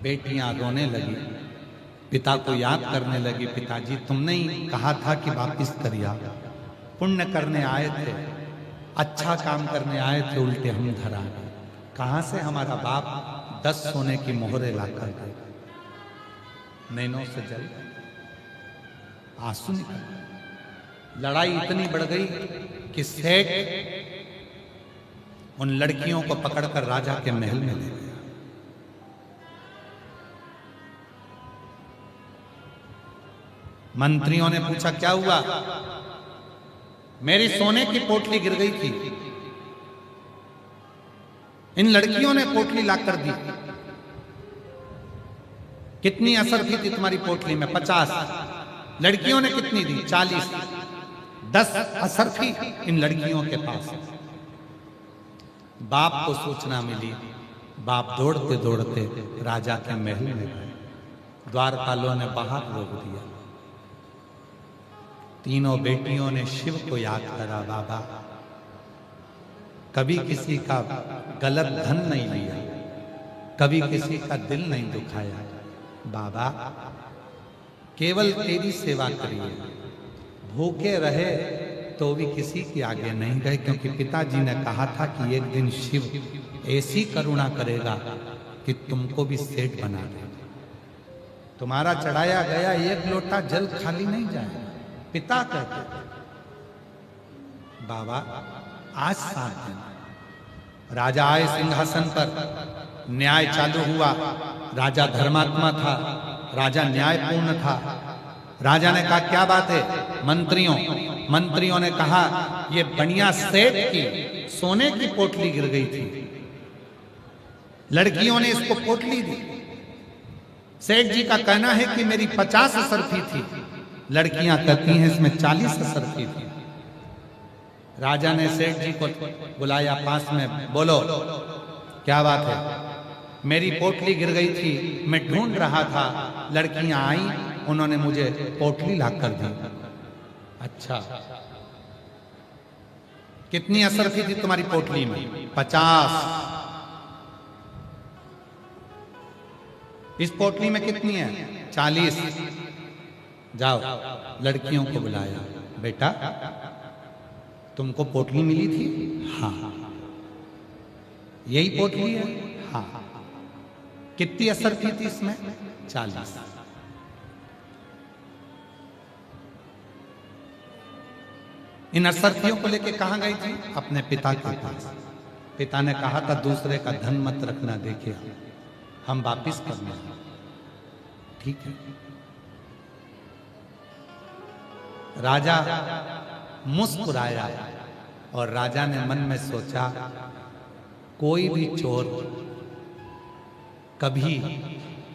बेटियां रोने लगी, पिता को याद करने लगी, पिताजी तुमने ही कहा था कि वापिस करिया, पुण्य करने आए थे, अच्छा काम करने आए थे, उल्टे हम धरा गए। कहां से हमारा बाप 10 सोने की मोहरे लाकर गए। नैनों से जल आंसू निकल। लड़ाई इतनी बढ़ गई कि सेठ उन लड़कियों को पकड़कर राजा के महल में ले गया। मंत्रियों ने पूछा, क्या हुआ? मेरी सोने की पोटली गिर गई थी, इन लड़कियों ने पोटली लाकर दी। कितनी असरफी थी तुम्हारी पोटली में? 50। लड़कियों ने कितनी दी? 40। 10 असरफी इन लड़कियों के पास। बाप को सूचना मिली, बाप दौड़ते दौड़ते राजा के महल में गए। द्वारपालों ने बाहर रोक दिया। तीनों बेटियों ने शिव को याद करा, बाबा कभी किसी का गलत धन नहीं लिया, कभी किसी का दिल नहीं दुखाया, बाबा केवल तेरी सेवा करिए। भूखे रहे तो भी किसी के आगे नहीं गए, क्योंकि पिताजी ने कहा था कि एक दिन शिव ऐसी करुणा करेगा कि तुमको भी सेठ बना देगा। तुम्हारा चढ़ाया गया 1 लोटा जल खाली नहीं जाएगा। पिता कहते, बाबा आज 7 दिन। राजा आए सिंहासन पर, न्याय चालू हुआ। राजा धर्मात्मा था, राजा न्यायपूर्ण था। राजा ने कहा, क्या बात है? मंत्रियों ने कहा, ये बनिया सेठ की सोने की पोटली गिर गई थी, लड़कियों ने इसको पोटली दी। सेठ जी का कहना है कि मेरी 50 असरफी थी, लड़कियां कहती हैं इसमें 40 असरफी थी। राजा ने सेठ जी को बुलाया पास में, बोलो क्या बात है? मेरी पोटली गिर गई थी, मैं ढूंढ रहा था, लड़कियां आई, उन्होंने मुझे पोटली लाकर दी। अच्छा, कितनी असरफी थी तुम्हारी पोटली में? 50। इस पोटली में कितनी है? 40। जाओ लड़कियों को बुलाया, बेटा तुमको पोटली मिली थी? हाँ। यही पोटली है? हाँ। कितनी असरफी थी इसमें? 40। इन असरफियों को लेके कहां गई थी? अपने पिता के पास। पिता ने कहा था दूसरे का धन मत रखना, देखिए हम वापिस करना। ठीक है। राजा मुस्कुराया और राजा ने मन में सोचा कोई भी चोर कभी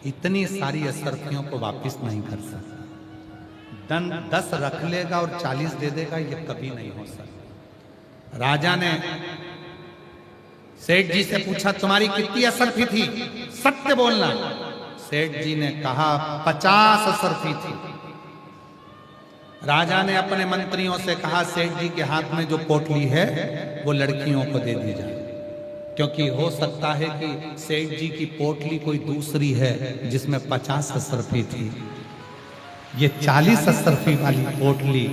इतनी सारी असरफियों को वापस नहीं कर सकता। 10 रख लेगा और 40 दे देगा, ये कभी नहीं हो सकता। राजा ने सेठ जी से पूछा तुम्हारी कितनी असरफी थी? सत्य बोलना। सेठ जी ने कहा 50 असरफी थी। राजा ने अपने मंत्रियों से कहा सेठ जी के हाथ में जो पोटली है वो लड़कियों को दे दी जाए, क्योंकि हो सकता है कि सेठ जी की पोटली कोई दूसरी है जिसमें 50 असरफी थी। ये 40 असरफी वाली पोटली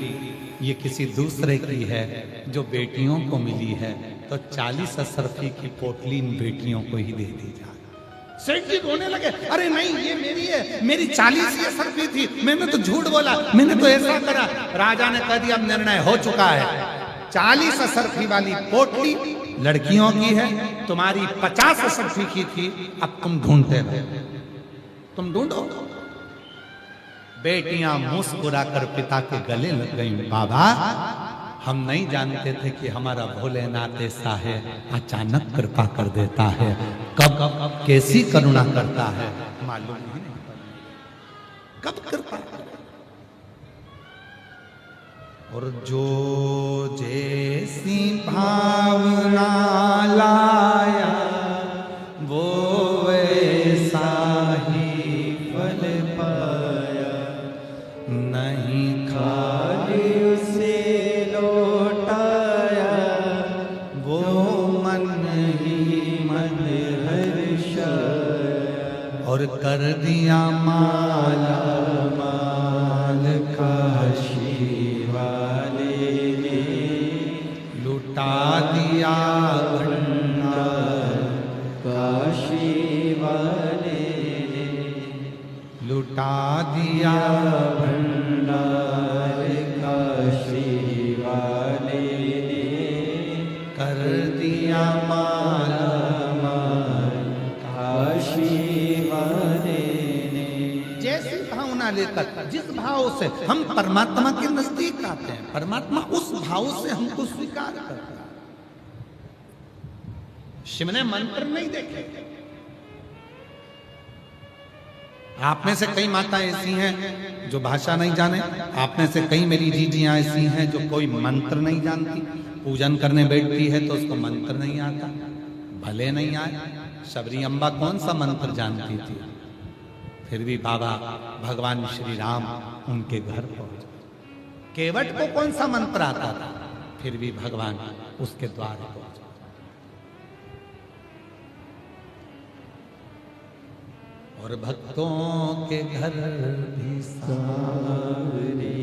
ये किसी दूसरे की है जो बेटियों को मिली है, तो 40 असरफी की पोटली इन बेटियों को ही दे दी जाए। सेठ जी रोने लगे, अरे नहीं ये मेरी है, मेरी 40 ही असरफी थी, मैंने तो झूठ बोला, मैंने तो ऐसा करा। राजा ने कह दिया अब निर्णय हो चुका है, 40 असरफी वाली पोटली लड़कियों की है, तुम्हारी 50 असरफी की थी, अब तुम ढूंढते रहो, तुम ढूंढो। बेटियां मुस्कुराकर पिता के गले लग गईं, बाबा हम नहीं जानते थे कि हमारा भोलेनाथ ऐसा है, अचानक कृपा कर देता है, कब कब कैसी करुणा करता है मालूम ही नहीं, कब कृपा। और जो जैसी भावना लाया वो वैसा ही फल पाया, नहीं खाली उसे लौटाया वो मन ही मन हर्षाया, और कर दिया माला माल काशी वाले ने, लुटा दिया भंडार काशी वाले ने, लुटा दिया भंडार काशी वाले ने, कर दिया माला माल काशी वाले ने। जैसी भावना लेकर, जिस भाव से हम परमात्मा के नजदीक आते हैं, परमात्मा उस भाव से हमको स्वीकार करता है। शिव ने मंत्र नहीं देखे। आप में से कई माता ऐसी हैं जो भाषा नहीं जाने, आप में से कई मेरी जीजियां ऐसी हैं जो कोई मंत्र नहीं जानती, पूजन करने बैठती है तो उसको मंत्र नहीं आता, भले नहीं आए। शबरी अम्बा कौन सा मंत्र जानती थी, फिर भी बाबा भगवान श्री राम उनके घर पहुंचे। केवट को कौन सा मंत्र आता था, फिर भी भगवान उसके द्वार पहुंचे। और भक्तों के घर भी सावरे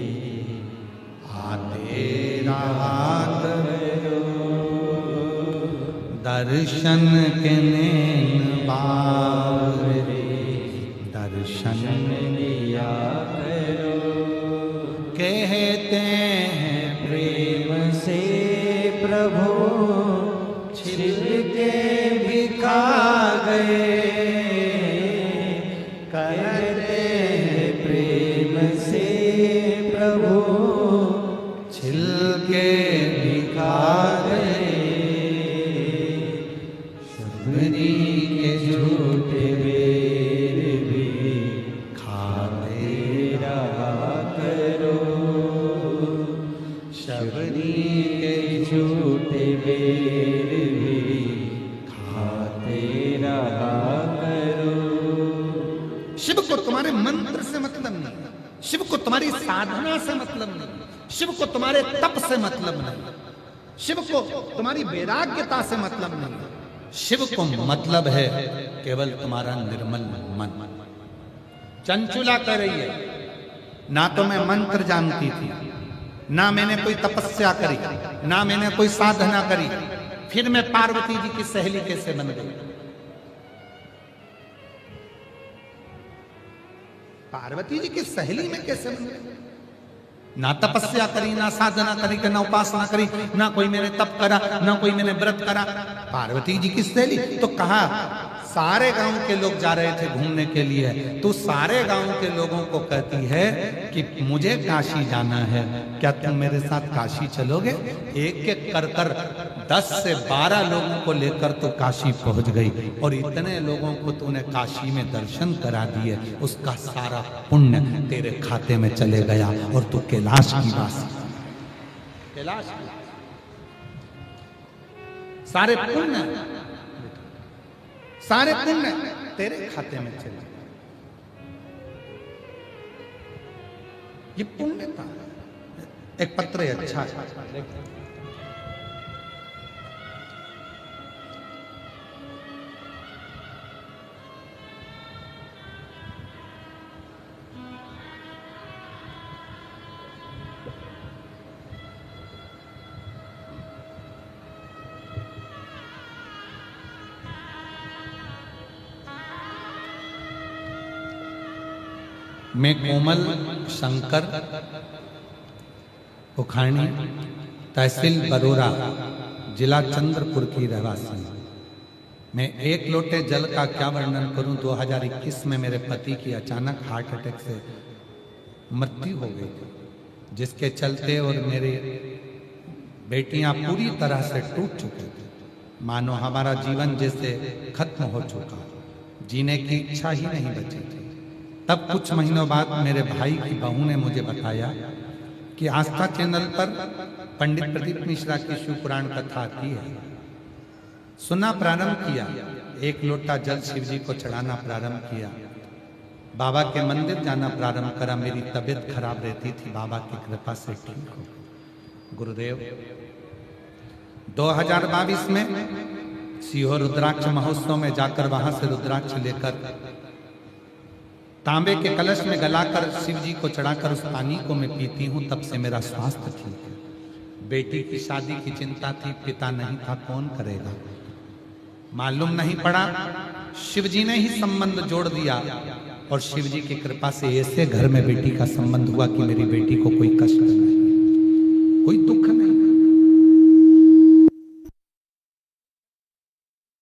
आते रात दर्शन के नैन बावरे, दर्शन लिया करो, कहते हैं प्रेम से प्रभु छिल के भी खा गए, कहते हैं प्रेम से प्रभु छिल के भी खा गए, शबरी के झूठे बेर भी खाते रहा करो, शबरी के झूठे बेर भी खाते रहा करो। शिव को तुम्हारे मंत्र से मतलब नहीं, शिव को तुम्हारी साधना से मतलब नहीं, शिव को तुम्हारे तप से मतलब नहीं, शिव को तुम्हारी वैराग्यता से मतलब नहीं, शिव को मतलब है केवल तुम्हारा निर्मल मन। चंचुला कह रही है, ना तो मैं मंत्र जानती थी, ना मैंने कोई तपस्या करी, ना मैंने कोई साधना करी, फिर मैं पार्वती जी की सहेली कैसे बन गई? पार्वती जी की सहेली में कैसे बन गई? ना तपस्या करी, ना साधना करी, ना उपासना करी, ना कोई मैंने तप करा, ना कोई मैंने व्रत करा, पार्वती जी की सहेली। तो कहा सारे गांव के लोग जा रहे थे घूमने के लिए, तो सारे गांव के लोगों को कहती है कि मुझे काशी जाना है, क्या तुम मेरे साथ काशी चलोगे? एक एक कर कर 10 से 12 लोगों को लेकर तो काशी पहुंच गई, और इतने लोगों को तूने काशी में दर्शन करा दिए, उसका सारा पुण्य तेरे खाते में चले गया, और तू कैलाश की वासी, कैलाश की सारे पुण्य, सारे पुण्य तेरे खाते में चले। ये पुण्य था। एक पत्र है, अच्छा है, मैं कोमल शंकर उखाणी, तहसील बरोरा, जिला चंद्रपुर की रहवासी। मैं एक लोटे जल का क्या वर्णन करूं। 2021 में मेरे पति की अचानक हार्ट अटैक से मृत्यु हो गई, जिसके चलते और मेरे बेटियां पूरी तरह से टूट चुके थे। मानो हमारा जीवन जैसे खत्म हो चुका, जीने की इच्छा ही नहीं बची थी। तब कुछ महीनों बाद मेरे भाई की बहू ने मुझे बताया कि आस्था चैनल पर पंडित प्रदीप मिश्रा की शिव पुराण कथा आती है। सुनना प्रारंभ किया, एक लोटा जल शिव जी को चढ़ाना प्रारंभ किया, बाबा के मंदिर जाना प्रारंभ करा। मेरी तबीयत खराब रहती थी, बाबा की कृपा से ठीक हो। गुरुदेव 2022 में सीहोर रुद्राक्ष महोत्सव में जाकर वहां से रुद्राक्ष लेकर तांबे के कलश में गलाकर शिव जी को चढ़ाकर उस पानी को मैं पीती हूं, तब से मेरा स्वास्थ्य ठीक है। बेटी की शादी की चिंता थी, पिता नहीं था, कौन करेगा, मालूम नहीं पड़ा। शिव जी ने ही संबंध जोड़ दिया, और शिव जी की कृपा से ऐसे घर में बेटी का संबंध हुआ कि मेरी बेटी को कोई कष्ट नहीं, कोई दुख नहीं।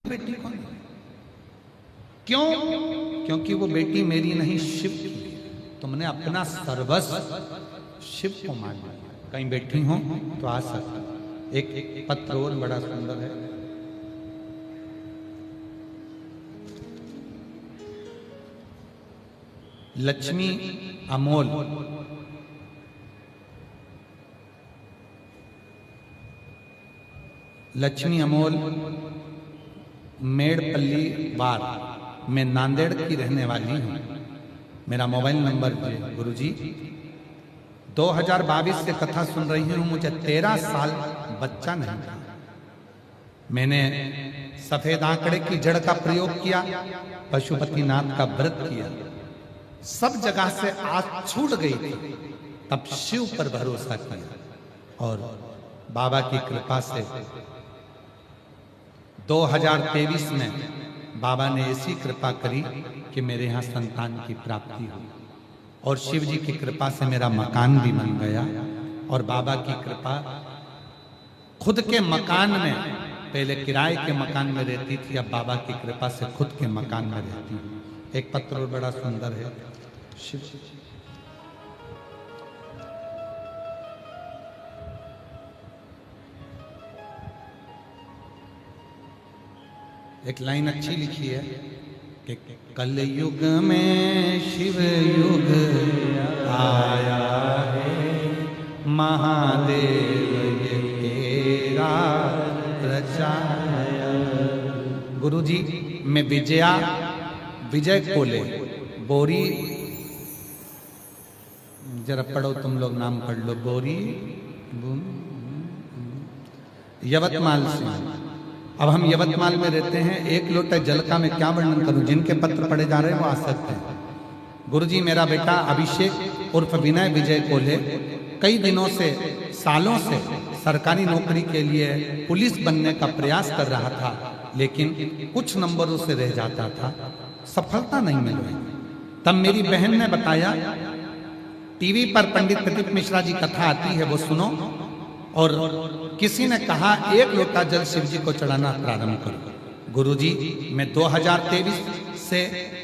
बेटी को नहीं, क्यों? क्योंकि वो बेटी मेरी नहीं, शिव की। तुमने अपना सर्वस्व शिव को मान लिया। कहीं बैठी हो तो आ सकता। एक पत्र और बड़ा सुंदर है, लक्ष्मी अमोल, लक्ष्मी अमोल मेड़पल्ली बार, मैं नांदेड़ की रहने वाली हूँ। मेरा मोबाइल नंबर है गुरुजी। 2022 से कथा सुन रही हूँ, मुझे 13 साल बच्चा नहीं था। मैंने सफेद आंकड़े की जड़ का प्रयोग किया, पशुपतिनाथ का व्रत किया, सब जगह से आग छूट गई थी। तब शिव पर भरोसा किया, और बाबा की कृपा से 2023 में बाबा ने ऐसी कृपा करी कि मेरे यहाँ संतान की प्राप्ति हुई, और शिव जी की कृपा से मेरा मकान भी बन गया। और बाबा की कृपा, खुद के मकान में, पहले किराए के मकान में रहती थी, अब बाबा की कृपा से खुद के मकान में रहती हूँ। एक पत्र और बड़ा सुंदर है, शिव एक लाइन अच्छी लिखी है कि कल युग में शिव युग आया है, महादेव ये तेरा रचाया। गुरुजी, मैं विजय कोले बोरी, जरा पढ़ो तुम लोग, नाम पढ़ लो, बोरी यवतमाल से। अब हम यवतमाल में रहते हैं। एक लोटा जल का मैं क्या वर्णन करूं, जिनके पत्र पढ़े जा रहे हैं वो आ सकते हैं। गुरुजी मेरा बेटा अभिषेक उर्फ विनय विजय कोल्हे कई दिनों से, सालों से सरकारी नौकरी के लिए पुलिस बनने का प्रयास कर रहा था, लेकिन कुछ नंबरों से रह जाता था, सफलता नहीं मिल रही। तब मेरी बहन ने बताया, टीवी पर पंडित प्रदीप मिश्रा जी कथा आती है, वो सुनो। और किसी ने कहा 1 लोटा जल शिव जी को चढ़ाना प्रारंभ करो। गुरुजी मैं 2023 से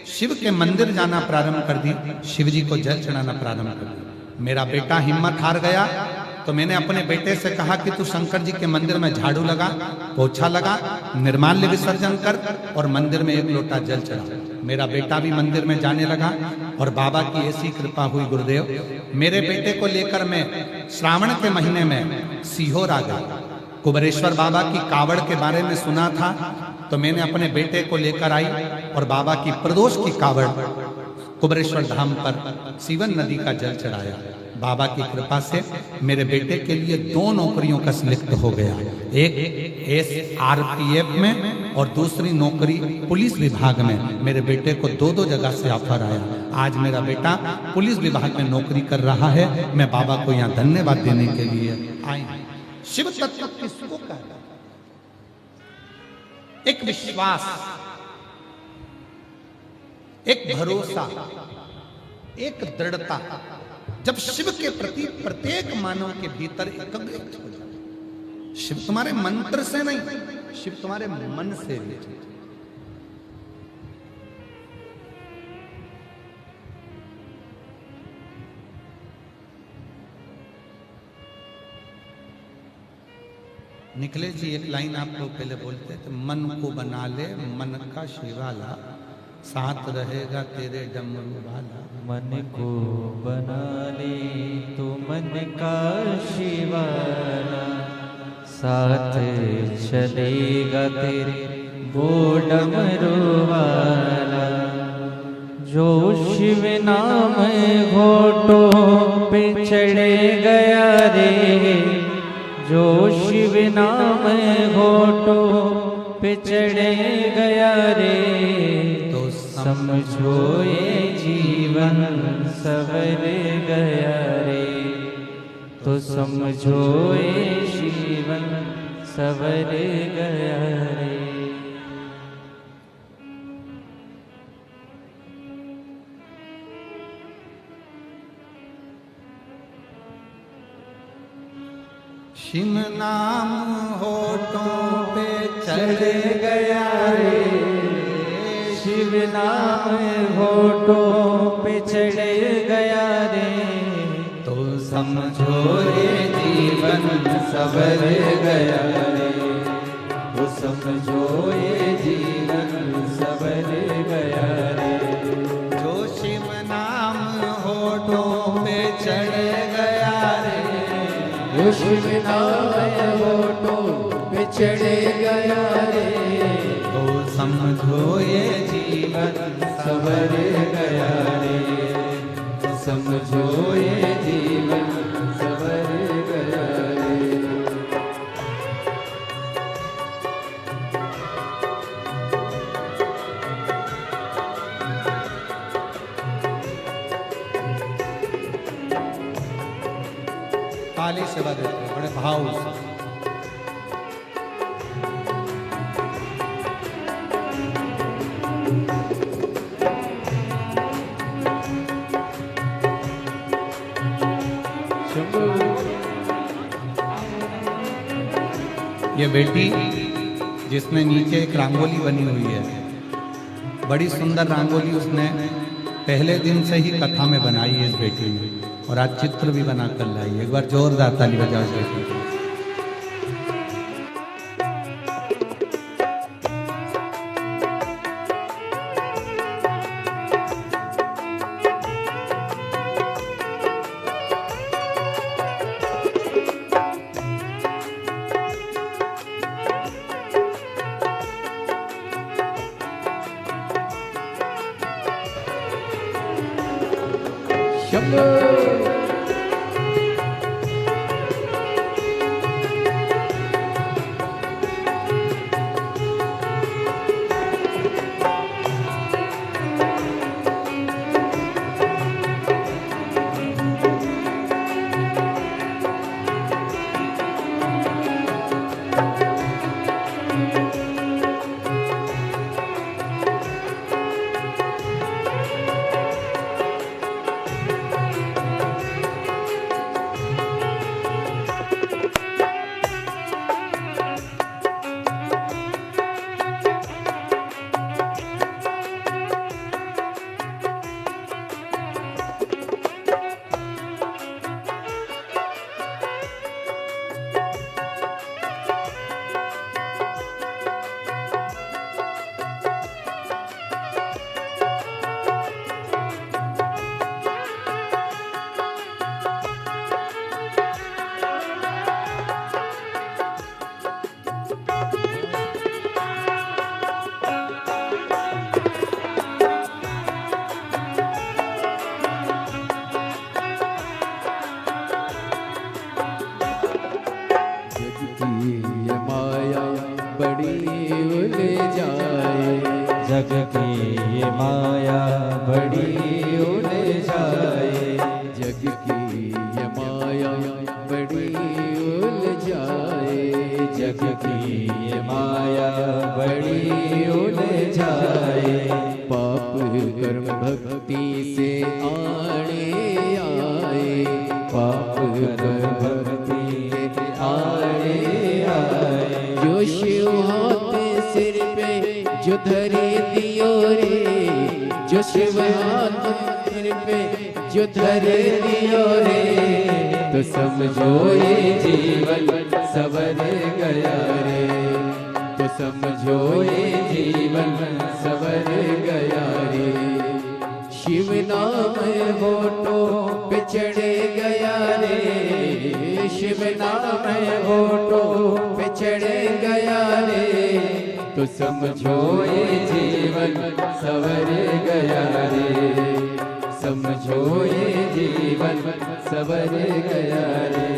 शिव के मंदिर जाना प्रारंभ कर दी, शिव जी को जल चढ़ाना प्रारंभ कर दी। मेरा बेटा हिम्मत हार गया, तो मैंने अपने बेटे से कहा कि तू शंकर जी के मंदिर में झाड़ू लगा, पोछा लगा, निर्माल्य विसर्जन कर और मंदिर में 1 लोटा जल चढ़ा। मेरा बेटा भी मंदिर में जाने लगा और बाबा की ऐसी कृपा हुई गुरुदेव, मेरे बेटे को लेकर मैं श्रावण के महीने में सीहोर आ गया। कुबेरेश्वर बाबा की कावड़ के बारे में सुना था, तो मैंने अपने बेटे को लेकर आई और बाबा की प्रदोष की कावड़ कुबेरेश्वर धाम पर सीवन नदी का जल चढ़ाया। बाबा की कृपा से मेरे बेटे के लिए 2 नौकरियों का सिलेक्ट हो गया, एक SRPF में और दूसरी नौकरी पुलिस विभाग में। मेरे बेटे को 2 जगह से ऑफर आया। आज मेरा बेटा पुलिस विभाग में नौकरी कर रहा है। मैं बाबा को यहाँ धन्यवाद देने के लिए आई। शिव तत्व किसको कहता है? एक विश्वास, एक भरोसा, एक दृढ़ता। जब शिव के प्रति प्रत्येक मानव के भीतर एकाग्रता हो जाए, शिव तुम्हारे मंत्र से नहीं, शिव तुम्हारे मन से भी। निकले जी एक लाइन आप लोग पहले बोलते थे, मन को बना ले मन का शिवाला, साथ रहेगा तेरे डमरू वाला। मन को बना ले तो मन का शिवाला, साथ चलेगा तेरे वो डमरू वाला। जो शिव नाम घोटों पे चढ़े गया रे, जो शिव नाम घोटों पे चढ़े गया रे, तो समझो ये जीवन सवर गया रे, तो समझो ये जीवन सवर गया रे। शिव नाम होठों पे चढ़ गया रे, शिव नाम होठों पे चढ़ गया रे, तो समझो ये जीवन सवर गया रे, तो समझो ये जीवन सवर गया रे। जो शिव नाम होठों पे चढ़ गया रे, जो शिव नाम होठों पे चढ़ गया रे, तो समझो ये जीवन सवर गया रे, तो समझो ये जीवन सवर गया रे। ताली सेवा देते हैं बड़े भाव से। ये बेटी जिसमें नीचे एक रंगोली बनी हुई है, बड़ी सुंदर रंगोली उसने पहले दिन से ही कथा में बनाई है इस बेटी ने, और आज चित्र भी बना कर लाई। एक बार जोरदार ताली बजाओ इस बेटी को। उलझाए, जग की ये माया बड़ी उलझाए, जग की ये माया बड़ी उलझाए। पाप कर्म भक्ति से आड़े आए, पाप कर्म भक्ति से आड़े आए। जो शिव हाथ सिर पे जो धरे दियो रे, जो शिव हाथ सिर पे जो धरे दियो रे, तो समझो ये जीवन सवर गया रे, तो समझो ये जीवन सवर गया रे। शिव नाम होठों पे चढ़े गया रे, शिव नाम होठों पे चढ़े गया रे, तो समझो ये जीवन सवर गया रे, समझो ये जीवन सवर गया रे।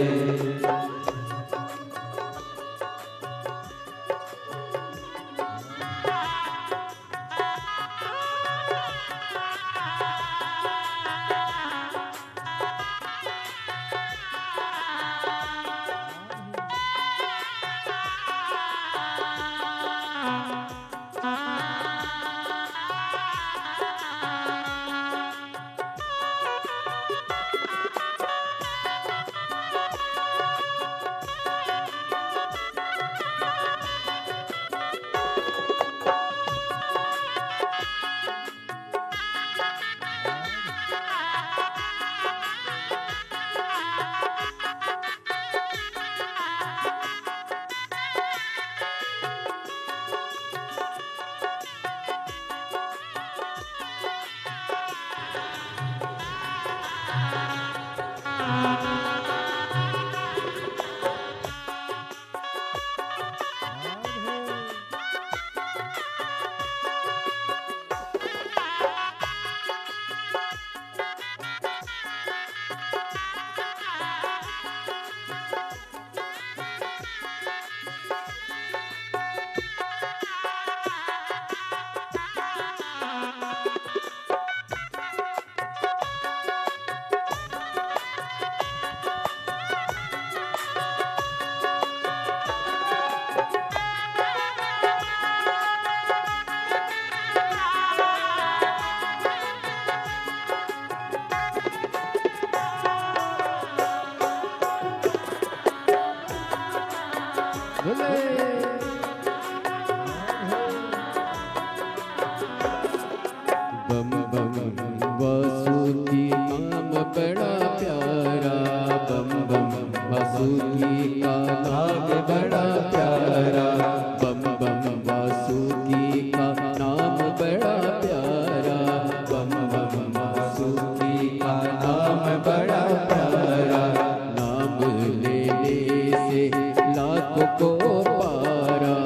बम बम वासुकी नाम बड़ा प्यारा, बम बम वासुकी का नाम बड़ा प्यारा, बम बम वासुकी का नाम बड़ा प्यारा, बम बम वासुकी का नाम बड़ा प्यारा। नाम लेने से लाख को पारा,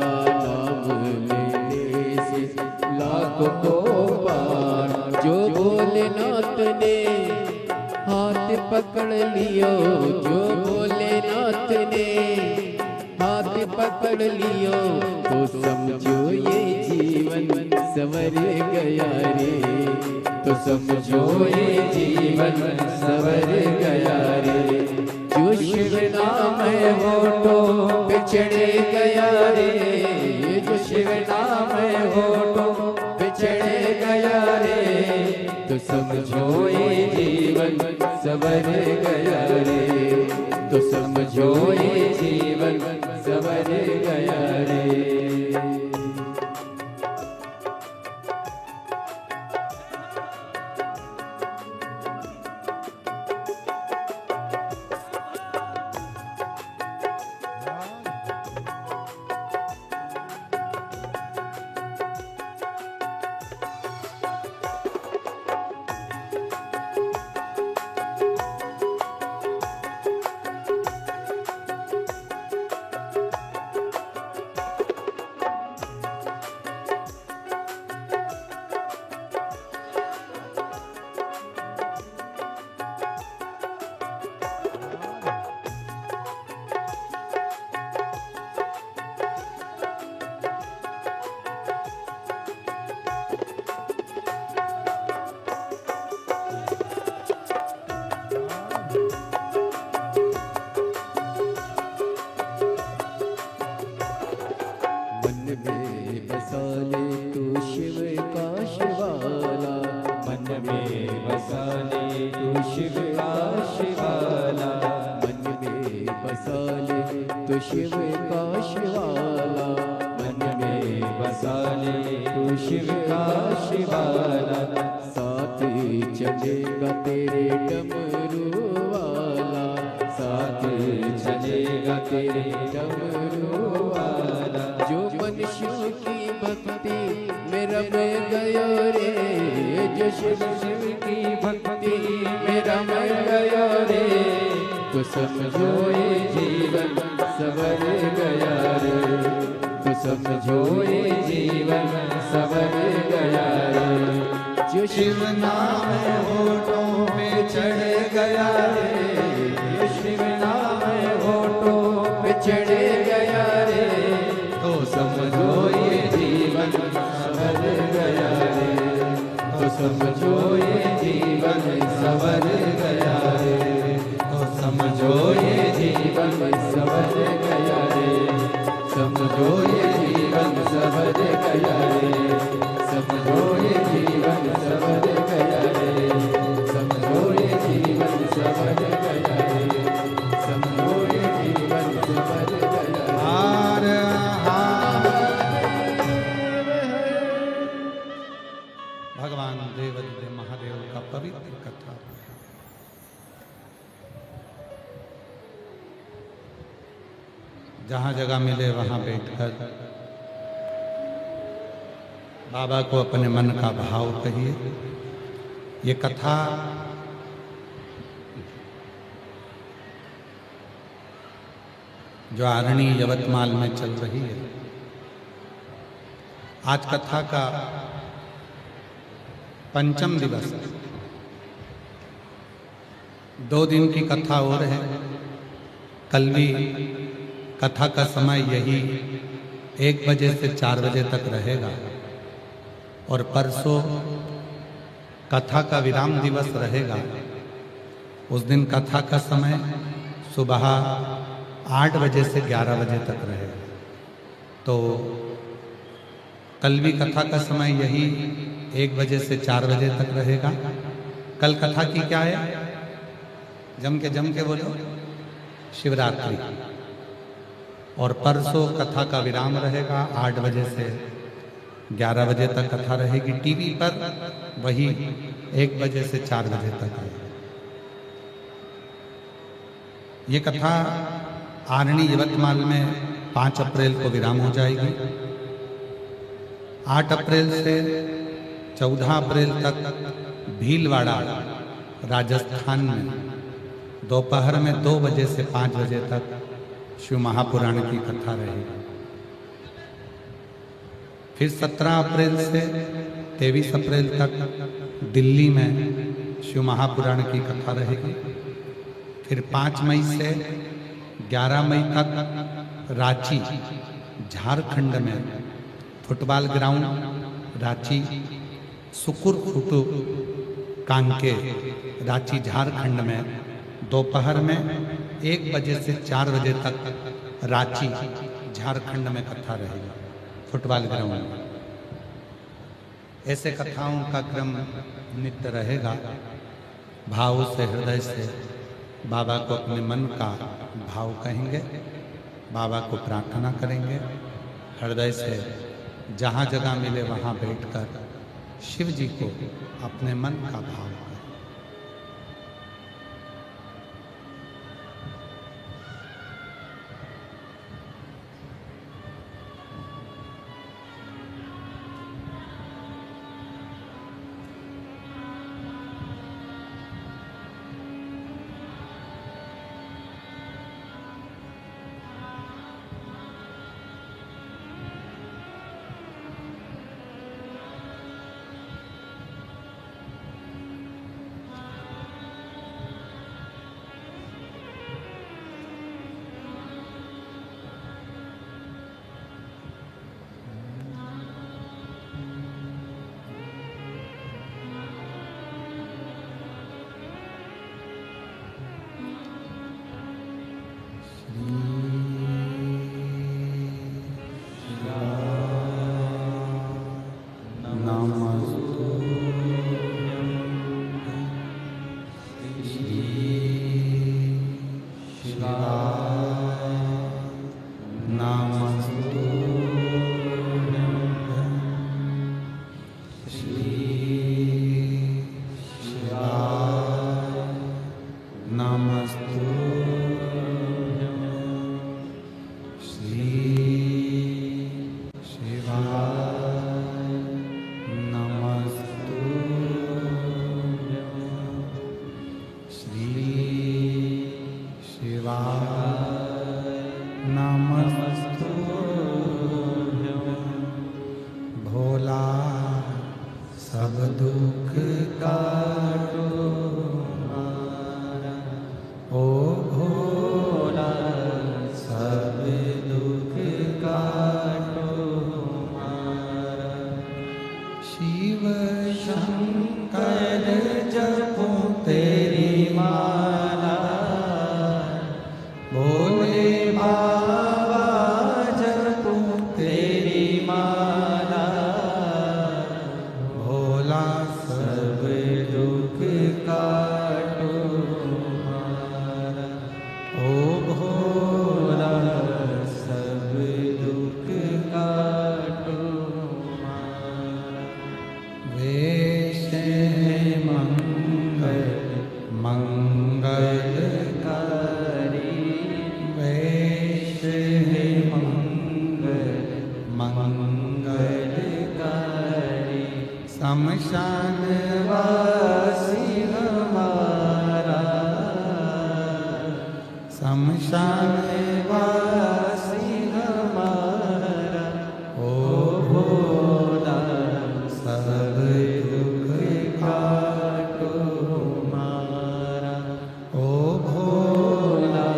नाम लेने से लाख को पारा। जो भोलेनाथ ने हाथ पकड़ लियो, जो भोलेनाथ ने हाथ पकड़ लियो, तो समझो ये जीवन सवर गया रे, तो समझो ये जीवन सवर गया रे। जो शिव नाम है होठों पे चढ़े गया रे, जो शिव नाम है होठों पे चढ़े गया रे, तो समझो ये जीवन सवर गया रे, तो समझो ये जीवन सवर गया रे। तू शिव काश वाला, मन में बसा ले तू शिव काश वाला, मन में बसा ले तू शिव काश वाला, साथ चलेगा तेरे डमरू वाला, साथ चलेगा तेरे डमरू वाला, जो मन शिव की भक्ति में रम गयो रे, जो शिव की भक्ति में रम गयो रे, तो समझो ये जीवन सवर गया रे, तो समझो ये जीवन सवर गया रे, जो शिव नाम होठों पे चढ़ गया रे, जो शिव नाम होठों पे चढ़ गया रे, तो समझो ये जीवन सवर गया रे, तो समझो ये जीवन सवर गया रे, तो समझो ये जीवन सवर गया रे, समझो ये जीवन सवर गया रे, समझो ये जीवन सवर गया रे, समझो ये जीवन सवर गया रे, समझो ये जीवन सवर गया रे। हार भगवान देवादिदेव महादेव का पवित्र कथा। जहाँ जगह मिले वहाँ बैठकर बाबा को अपने मन का भाव कहिए। ये कथा जो आरणी यवतमाल में चल रही है, आज कथा का पंचम दिवस, 2 दिन की कथा और है। कल भी कथा का समय यही 1 बजे से 4 बजे तक रहेगा और परसों कथा का विराम दिवस रहेगा। उस दिन कथा का समय सुबह 8 बजे से 11 बजे तक रहेगा। तो कल भी कथा का समय यही 1 बजे से 4 बजे तक रहेगा। कल कथा की क्या है? जम के बोलो, शिवरात्रि। और परसों कथा का विराम रहेगा, 8 बजे से 11 बजे तक कथा रहेगी। टीवी पर वही 1 बजे से 4 बजे तक है। ये कथा आरणी यवतमाल में 5 अप्रैल को विराम हो जाएगी। 8 अप्रैल से 14 अप्रैल तक भीलवाड़ा राजस्थान में दोपहर में 2 बजे से 5 बजे तक शिव महापुराण की कथा रहेगी। फिर 17 अप्रैल से 23 अप्रैल तक दिल्ली में शिव महापुराण की कथा रहेगी। फिर 5 मई से 11 मई तक रांची झारखंड में फुटबॉल ग्राउंड रांची सुकुर फुटू कांके रांची झारखंड में दोपहर में 1 बजे से 4 बजे तक रांची झारखंड में कथा रहेगी फुटबॉल ग्राउंड में। ऐसे कथाओं का क्रम नित्य रहेगा। भाव से, हृदय से बाबा को अपने मन का भाव कहेंगे, बाबा को प्रार्थना करेंगे। हृदय से जहाँ जगह मिले वहाँ बैठकर शिव जी को अपने मन का भाव करें। मंगलकारी वेश है मंगलकारी शमशान वासी हमारा शमशान वासी हमारा ओ भोला सब दुख काटो हमारा ओ भोला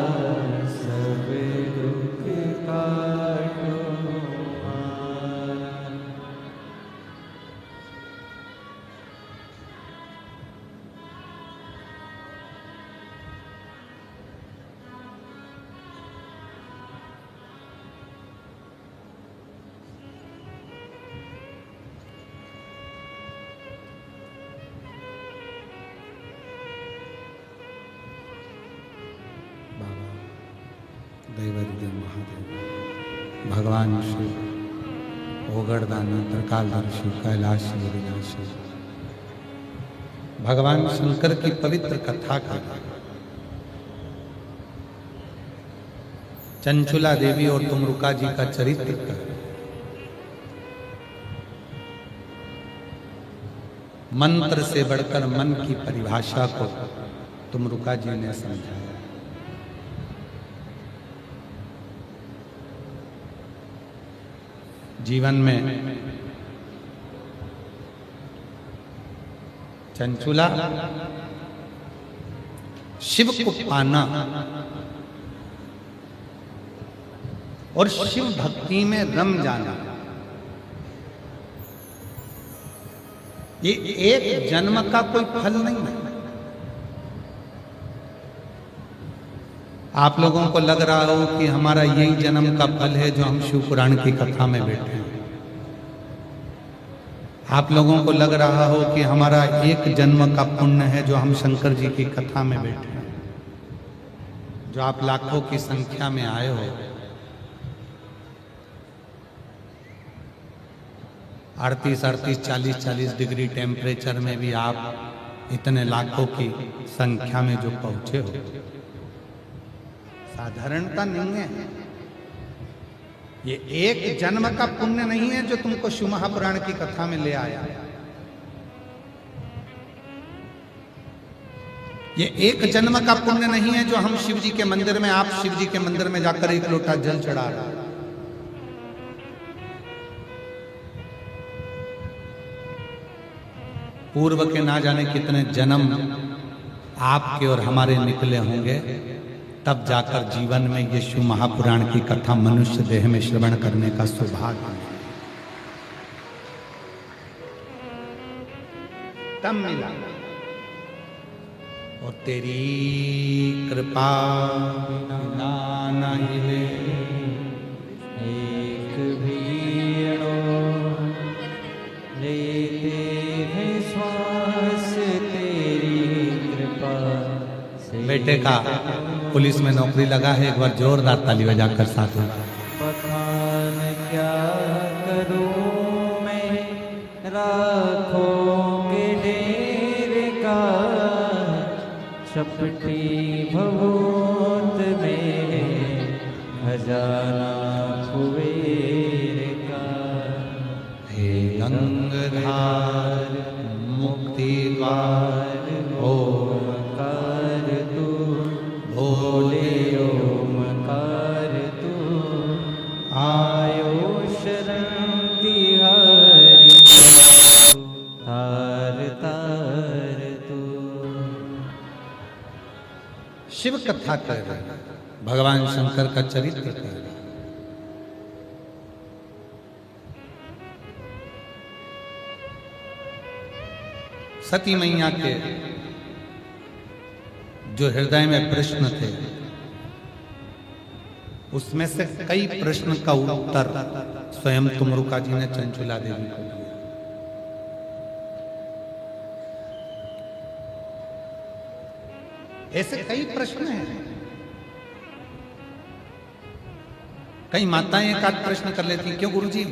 सब दुख काटो हमारा। दैवज्ञ महादेव भगवान शिव ओगड़दानी त्रिकालदर्शी कैलाशी विनाशी भगवान शंकर की पवित्र कथा का चंचुला देवी और तुमरुका जी का चरित्र का मंत्र से बढ़कर मन की परिभाषा को तुमरुका जी ने समझाया। जीवन में चंचुला शिव को पाना और शिव भक्ति में रम जाना ये एक जन्म का कोई फल नहीं है। आप लोगों को लग रहा हो कि हमारा यही जन्म का फल है जो हम शिव पुराण की कथा में बैठे हैं। आप लोगों को लग रहा हो कि हमारा एक जन्म का पुण्य है जो हम शंकर जी की कथा में बैठे हैं। जो आप लाखों की संख्या में आए हो, 38, 40 डिग्री टेम्परेचर में भी आप इतने लाखों की संख्या में जो पहुंचे हो, साधारणता नहीं है। ये एक जन्म का पुण्य नहीं है जो तुमको शिव महापुराण की कथा में ले आया। ये एक जन्म का पुण्य नहीं है जो हम शिव जी के मंदिर में, आप शिव जी के मंदिर में जाकर एक लोटा जल चढ़ा रहे हैं। पूर्व के ना जाने कितने जन्म आपके और हमारे निकले होंगे, तब जाकर जीवन में ये शिव महापुराण की कथा मनुष्य देह में श्रवण करने का सौभाग्य है। तब मिला। और तेरी कृपा बिना न हिले एक भी लेते हैं श्वास तेरी कृपा से। बेटे का पुलिस में नौकरी लगा है, एक बार जोरदार ताली बजाकर साथ में। बखान क्या करूं मैं राखों के ढेर का, चपटी भभूत में खजाना कुबेर का। हे गंगाधार मुक्ति द्वार ओमकार तू, भोले ओमकार तू, आयो शरण तिहारी तार तार तू। शिव कथा कर रहे हैं, भगवान शंकर का चरित्र कर रहे हैं। सती मैया के जो हृदय में प्रश्न थे, उसमें से कई प्रश्न का उत्तर स्वयं तुमरुका जी ने चंचुला देवी को दिया। ऐसे कई प्रश्न हैं। कई माताएं एक आध प्रश्न कर लेती, क्यों गुरुजी?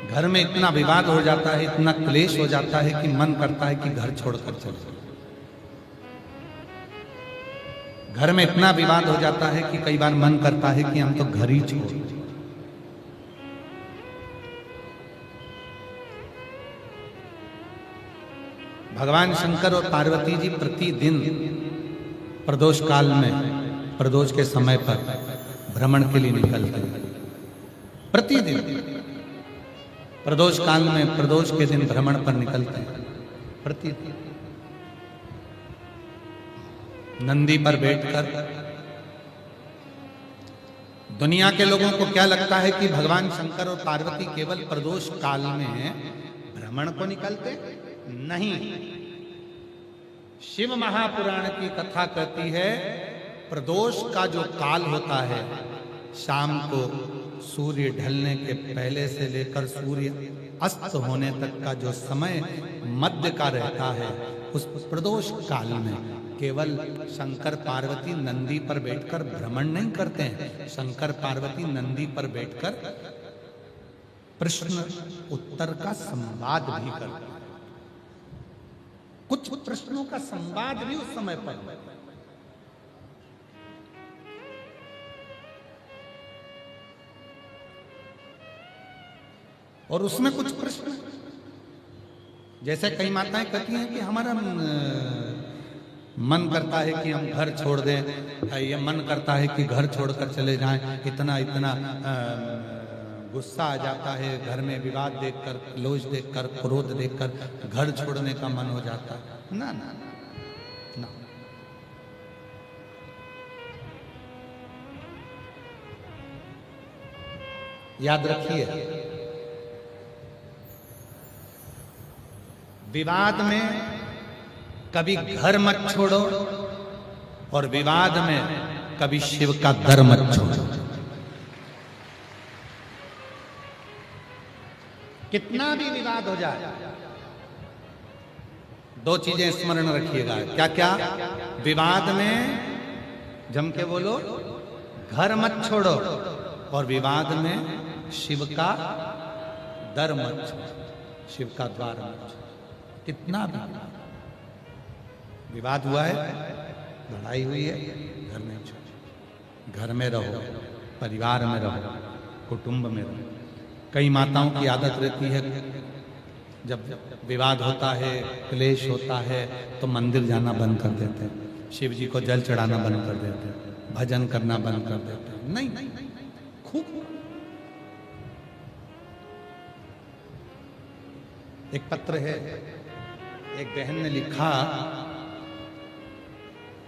घर में इतना विवाद हो जाता है, इतना क्लेश हो जाता है कि मन करता है कि घर छोड़कर चले जाओ। घर में इतना विवाद हो जाता है कि कई बार मन करता है कि हम तो घर ही छोड़ दें। भगवान शंकर और पार्वती जी प्रतिदिन प्रदोष काल में, प्रदोष के समय पर भ्रमण के लिए निकलते हैं। प्रतिदिन प्रदोष काल में, प्रदोष के दिन भ्रमण पर निकलते हैं। प्रतिदिन नंदी पर बैठकर। दुनिया के लोगों को क्या लगता है कि भगवान शंकर और पार्वती केवल प्रदोष काल में भ्रमण को निकलते? नहीं। शिव महापुराण की कथा कहती है प्रदोष का जो काल होता है, शाम को सूर्य ढलने के पहले से लेकर सूर्य अस्त होने तक का जो समय मध्य का रहता है, उस प्रदोष काल में केवल शंकर पार्वती नंदी पर बैठकर भ्रमण नहीं करते हैं। शंकर पार्वती नंदी पर बैठकर प्रश्न उत्तर का संवाद भी करते हैं। कुछ प्रश्नों का संवाद भी उस समय पर। और उसमें कुछ प्रश्न, जैसे कई माताएं कहती हैं कि हमारा मन करता है कि हम घर छोड़ दें, ये मन करता है कि घर छोड़कर चले जाएं, इतना इतना गुस्सा आ जाता है घर में, विवाद देखकर, क्रोध देखकर, क्रोध देखकर घर छोड़ने का मन हो जाता है। ना ना ना, याद रखिए, विवाद में कभी घर मत छोड़ो और विवाद में कभी शिव का दर मत छोड़ो। कितना भी विवाद हो जाए, दो चीजें स्मरण रखिएगा। क्या क्या? विवाद में जम के बोलो, घर मत छोड़ो, और विवाद में शिव का दर मत छोड़ो, शिव का द्वार मत छोड़ो। कितना भी विवाद हुआ है, लड़ाई हुई है, घर में छोड़ो, घर में रहो, परिवार में रहो, कुटुंब में रहो। कई माताओं की आदत रहती है, जब विवाद होता है, क्लेश होता है, तो मंदिर जाना बंद कर देते हैं, शिव जी को जल चढ़ाना बंद कर देते हैं, भजन करना बंद कर देते हैं। नहीं, खूब। एक पत्र है, एक बहन ने लिखा,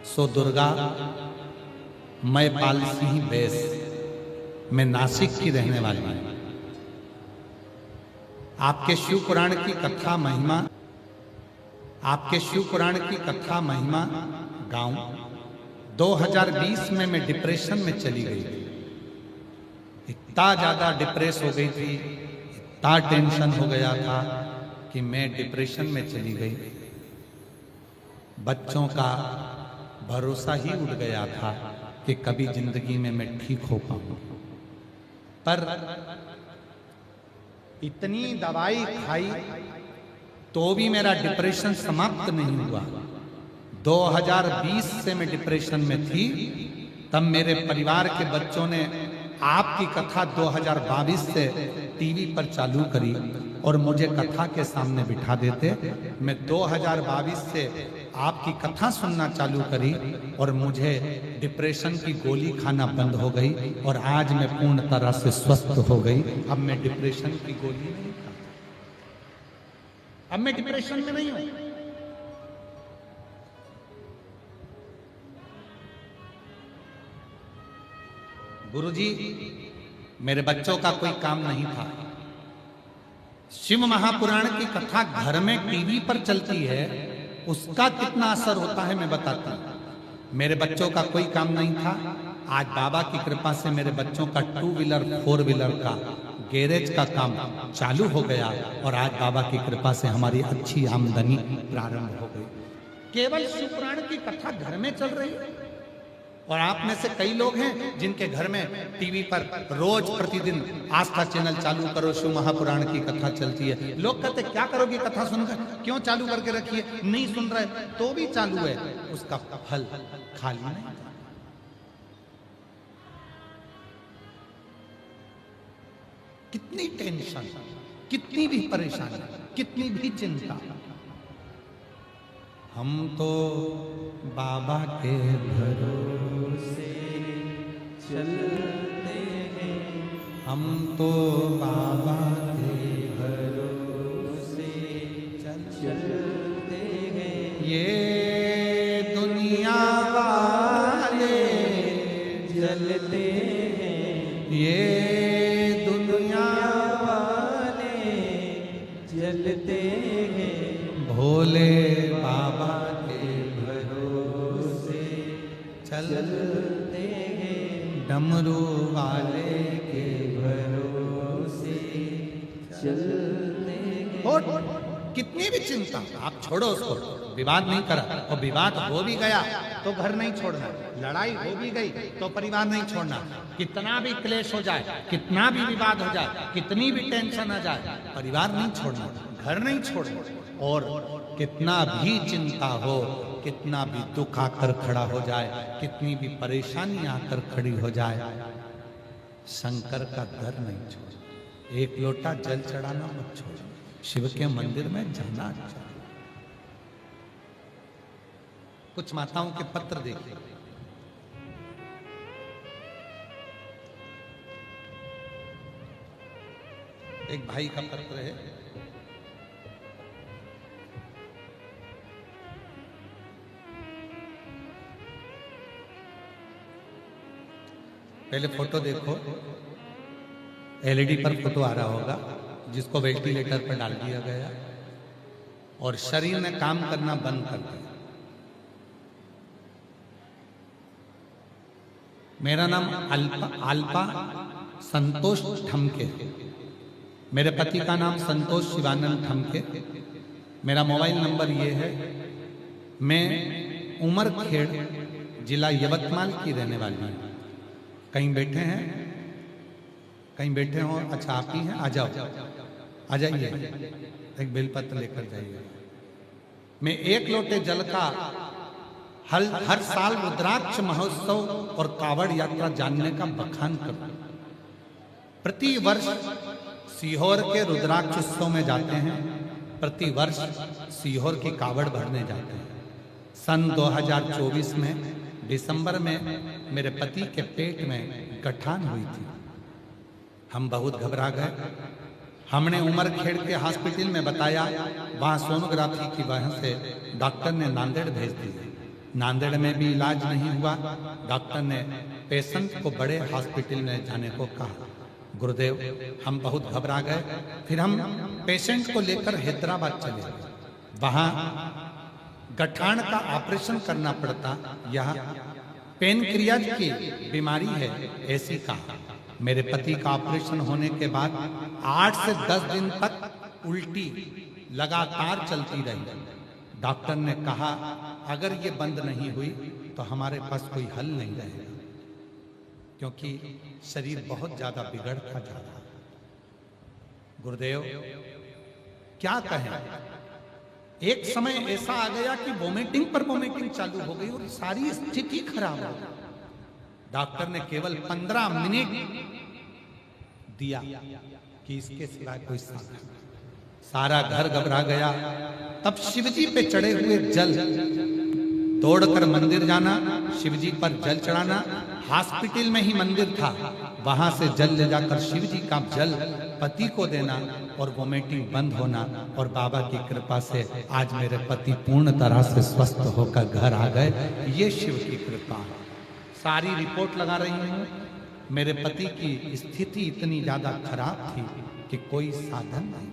सो दुर्गा मैं पालसी ही बेस, मैं नासिक की रहने वाली हूं। आपके शिव पुराण की कथा महिमा, आपके शिव पुराण की कथा महिमा गाऊं। 2020 में मैं डिप्रेशन में चली गई थी, इतना ज्यादा डिप्रेस हो गई थी, इतना टेंशन हो गया था कि मैं डिप्रेशन में चली गई। बच्चों का भरोसा ही उड़ गया था कि कभी जिंदगी में मैं ठीक हो पाऊं। पर इतनी दवाई खाई तो भी मेरा डिप्रेशन समाप्त नहीं हुआ। 2020 से मैं डिप्रेशन में थी, तब मेरे परिवार के बच्चों ने आपकी कथा 2022 से टीवी पर चालू करी और मुझे कथा के सामने बिठा देते। मैं 2022 से आपकी कथा सुनना चालू करी और मुझे डिप्रेशन की गोली खाना बंद हो गई और आज मैं पूर्ण तरह से स्वस्थ हो गई। अब मैं डिप्रेशन की गोली नहीं खाता, अब मैं डिप्रेशन में नहीं हूं। गुरुजी, मेरे बच्चों का कोई काम नहीं था। शिव महापुराण की कथा घर में टीवी पर चलती है, उसका कितना असर होता है मैं बताता हूं। मेरे बच्चों का कोई काम नहीं था, आज बाबा की कृपा से मेरे बच्चों का 2 व्हीलर 4 व्हीलर का गैरेज का काम चालू हो गया और आज बाबा की कृपा से हमारी अच्छी आमदनी प्रारंभ हो गई। केवल शिव पुराण की कथा घर में चल रही है। और आप में से कई लोग हैं जिनके घर में टीवी पर रोज प्रतिदिन आस्था चैनल चालू करो, शिव महापुराण की कथा चलती है। लोग कहते क्या करोगे कथा सुनकर, क्यों चालू करके रखिए, नहीं सुन रहे तो भी चालू है, उसका फल खाली नहीं। कितनी टेंशन, कितनी भी परेशानी, कितनी भी चिंता, हम तो बाबा के भरोसे चलते हैं, हम तो बाबा के भरोसे चलते हैं। ये दुनिया वाले जलते हैं, ये दुनिया वाले जलते हैं, भोले बाबा के भरोसे चलते हैं, डमरू वाले के भरोसे चलते हैं। कितनी भी चिंता आप छोड़ो उसको, विवाद नहीं करा, और विवाद हो भी गया तो घर नहीं छोड़ना, लड़ाई हो भी गई तो परिवार नहीं छोड़ना, कितना भी क्लेश हो जाए, कितना भी विवाद हो जाए, कितनी भी टेंशन आ जाए, परिवार नहीं छोड़ना, घर नहीं छोड़ना। और कितना भी चिंता हो, कितना भी दुख आकर खड़ा हो जाए, कितनी भी परेशानी आकर खड़ी हो जाए, शंकर का दर नहीं छोड़, एक लोटा जल चढ़ाना मत छोड़, शिव के मंदिर में जाना चाहिए। कुछ माताओं के पत्र देखिए, एक भाई का पत्र है, पहले फोटो देखो, एलईडी पर फोटो आ रहा होगा, जिसको वेंटिलेटर पर डाल दिया गया और शरीर ने काम करना बंद कर दिया। मेरा नाम अल्पा संतोष ठमके, मेरे पति का नाम संतोष शिवानंद ठमके, मेरा मोबाइल नंबर ये है, मैं उमरखेड़ जिला यवतमाल की रहने वाली हूँ। कहीं बैठे हैं, कहीं बैठे हो, अच्छा आप ही हैं, आ जाओ, आ जाइए, एक बेलपत्र लेकर जाइए। मैं एक लोटे जल का हर साल रुद्राक्ष महोत्सव और कावड़ यात्रा जानने का बखान करता हूं। प्रति वर्ष सीहोर के रुद्राक्ष उत्सव में जाते हैं, प्रति वर्ष सीहोर की कावड़ भरने जाते हैं। सन 2024 में दिसंबर में मेरे पति के पेट में गठान हुई थी, हम बहुत घबरा गए। हमने उमरखेड़ के हॉस्पिटल में बताया, वहाँ सोनोग्राफी की वजह से डॉक्टर ने नांदेड़ भेज दिया। नांदेड़ में भी इलाज नहीं हुआ, डॉक्टर ने पेशेंट को बड़े हॉस्पिटल में जाने को कहा। गुरुदेव, हम बहुत घबरा गए, फिर हम पेशेंट को लेकर हैदराबाद चले गए। वहाँ गठान का ऑपरेशन करना पड़ता, यह पेनक्रियाज की बीमारी है ऐसी कहा। मेरे पति का ऑपरेशन होने के बाद 8 से 10 दिन तक उल्टी लगातार चलती रही। डॉक्टर ने कहा अगर ये बंद नहीं हुई तो हमारे पास कोई हल नहीं रहेगा, क्योंकि शरीर बहुत ज्यादा बिगड़ता जा रहा। गुरुदेव क्या कहें, एक समय ऐसा आ गया कि वोमिटिंग पर वोमिटिंग चालू हो गई और सारी स्थिति खराब हो गई। डॉक्टर ने केवल 15 मिनट दिया कि इसके सिवा कोई साधन। सारा घर घबरा गया। तब शिवजी पे चढ़े हुए जल तोड़कर मंदिर जाना, शिवजी पर जल चढ़ाना। हॉस्पिटल में ही मंदिर था, वहां से जल ले जाकर शिवजी का जल पति को देना और वोमिटिंग बंद होना। और बाबा की कृपा से आज मेरे पति पूर्ण तरह से स्वस्थ होकर घर आ गए। ये शिव की कृपा है। सारी रिपोर्ट लगा रही हूँ। मेरे पति की स्थिति इतनी ज्यादा खराब थी कि कोई साधन नहीं।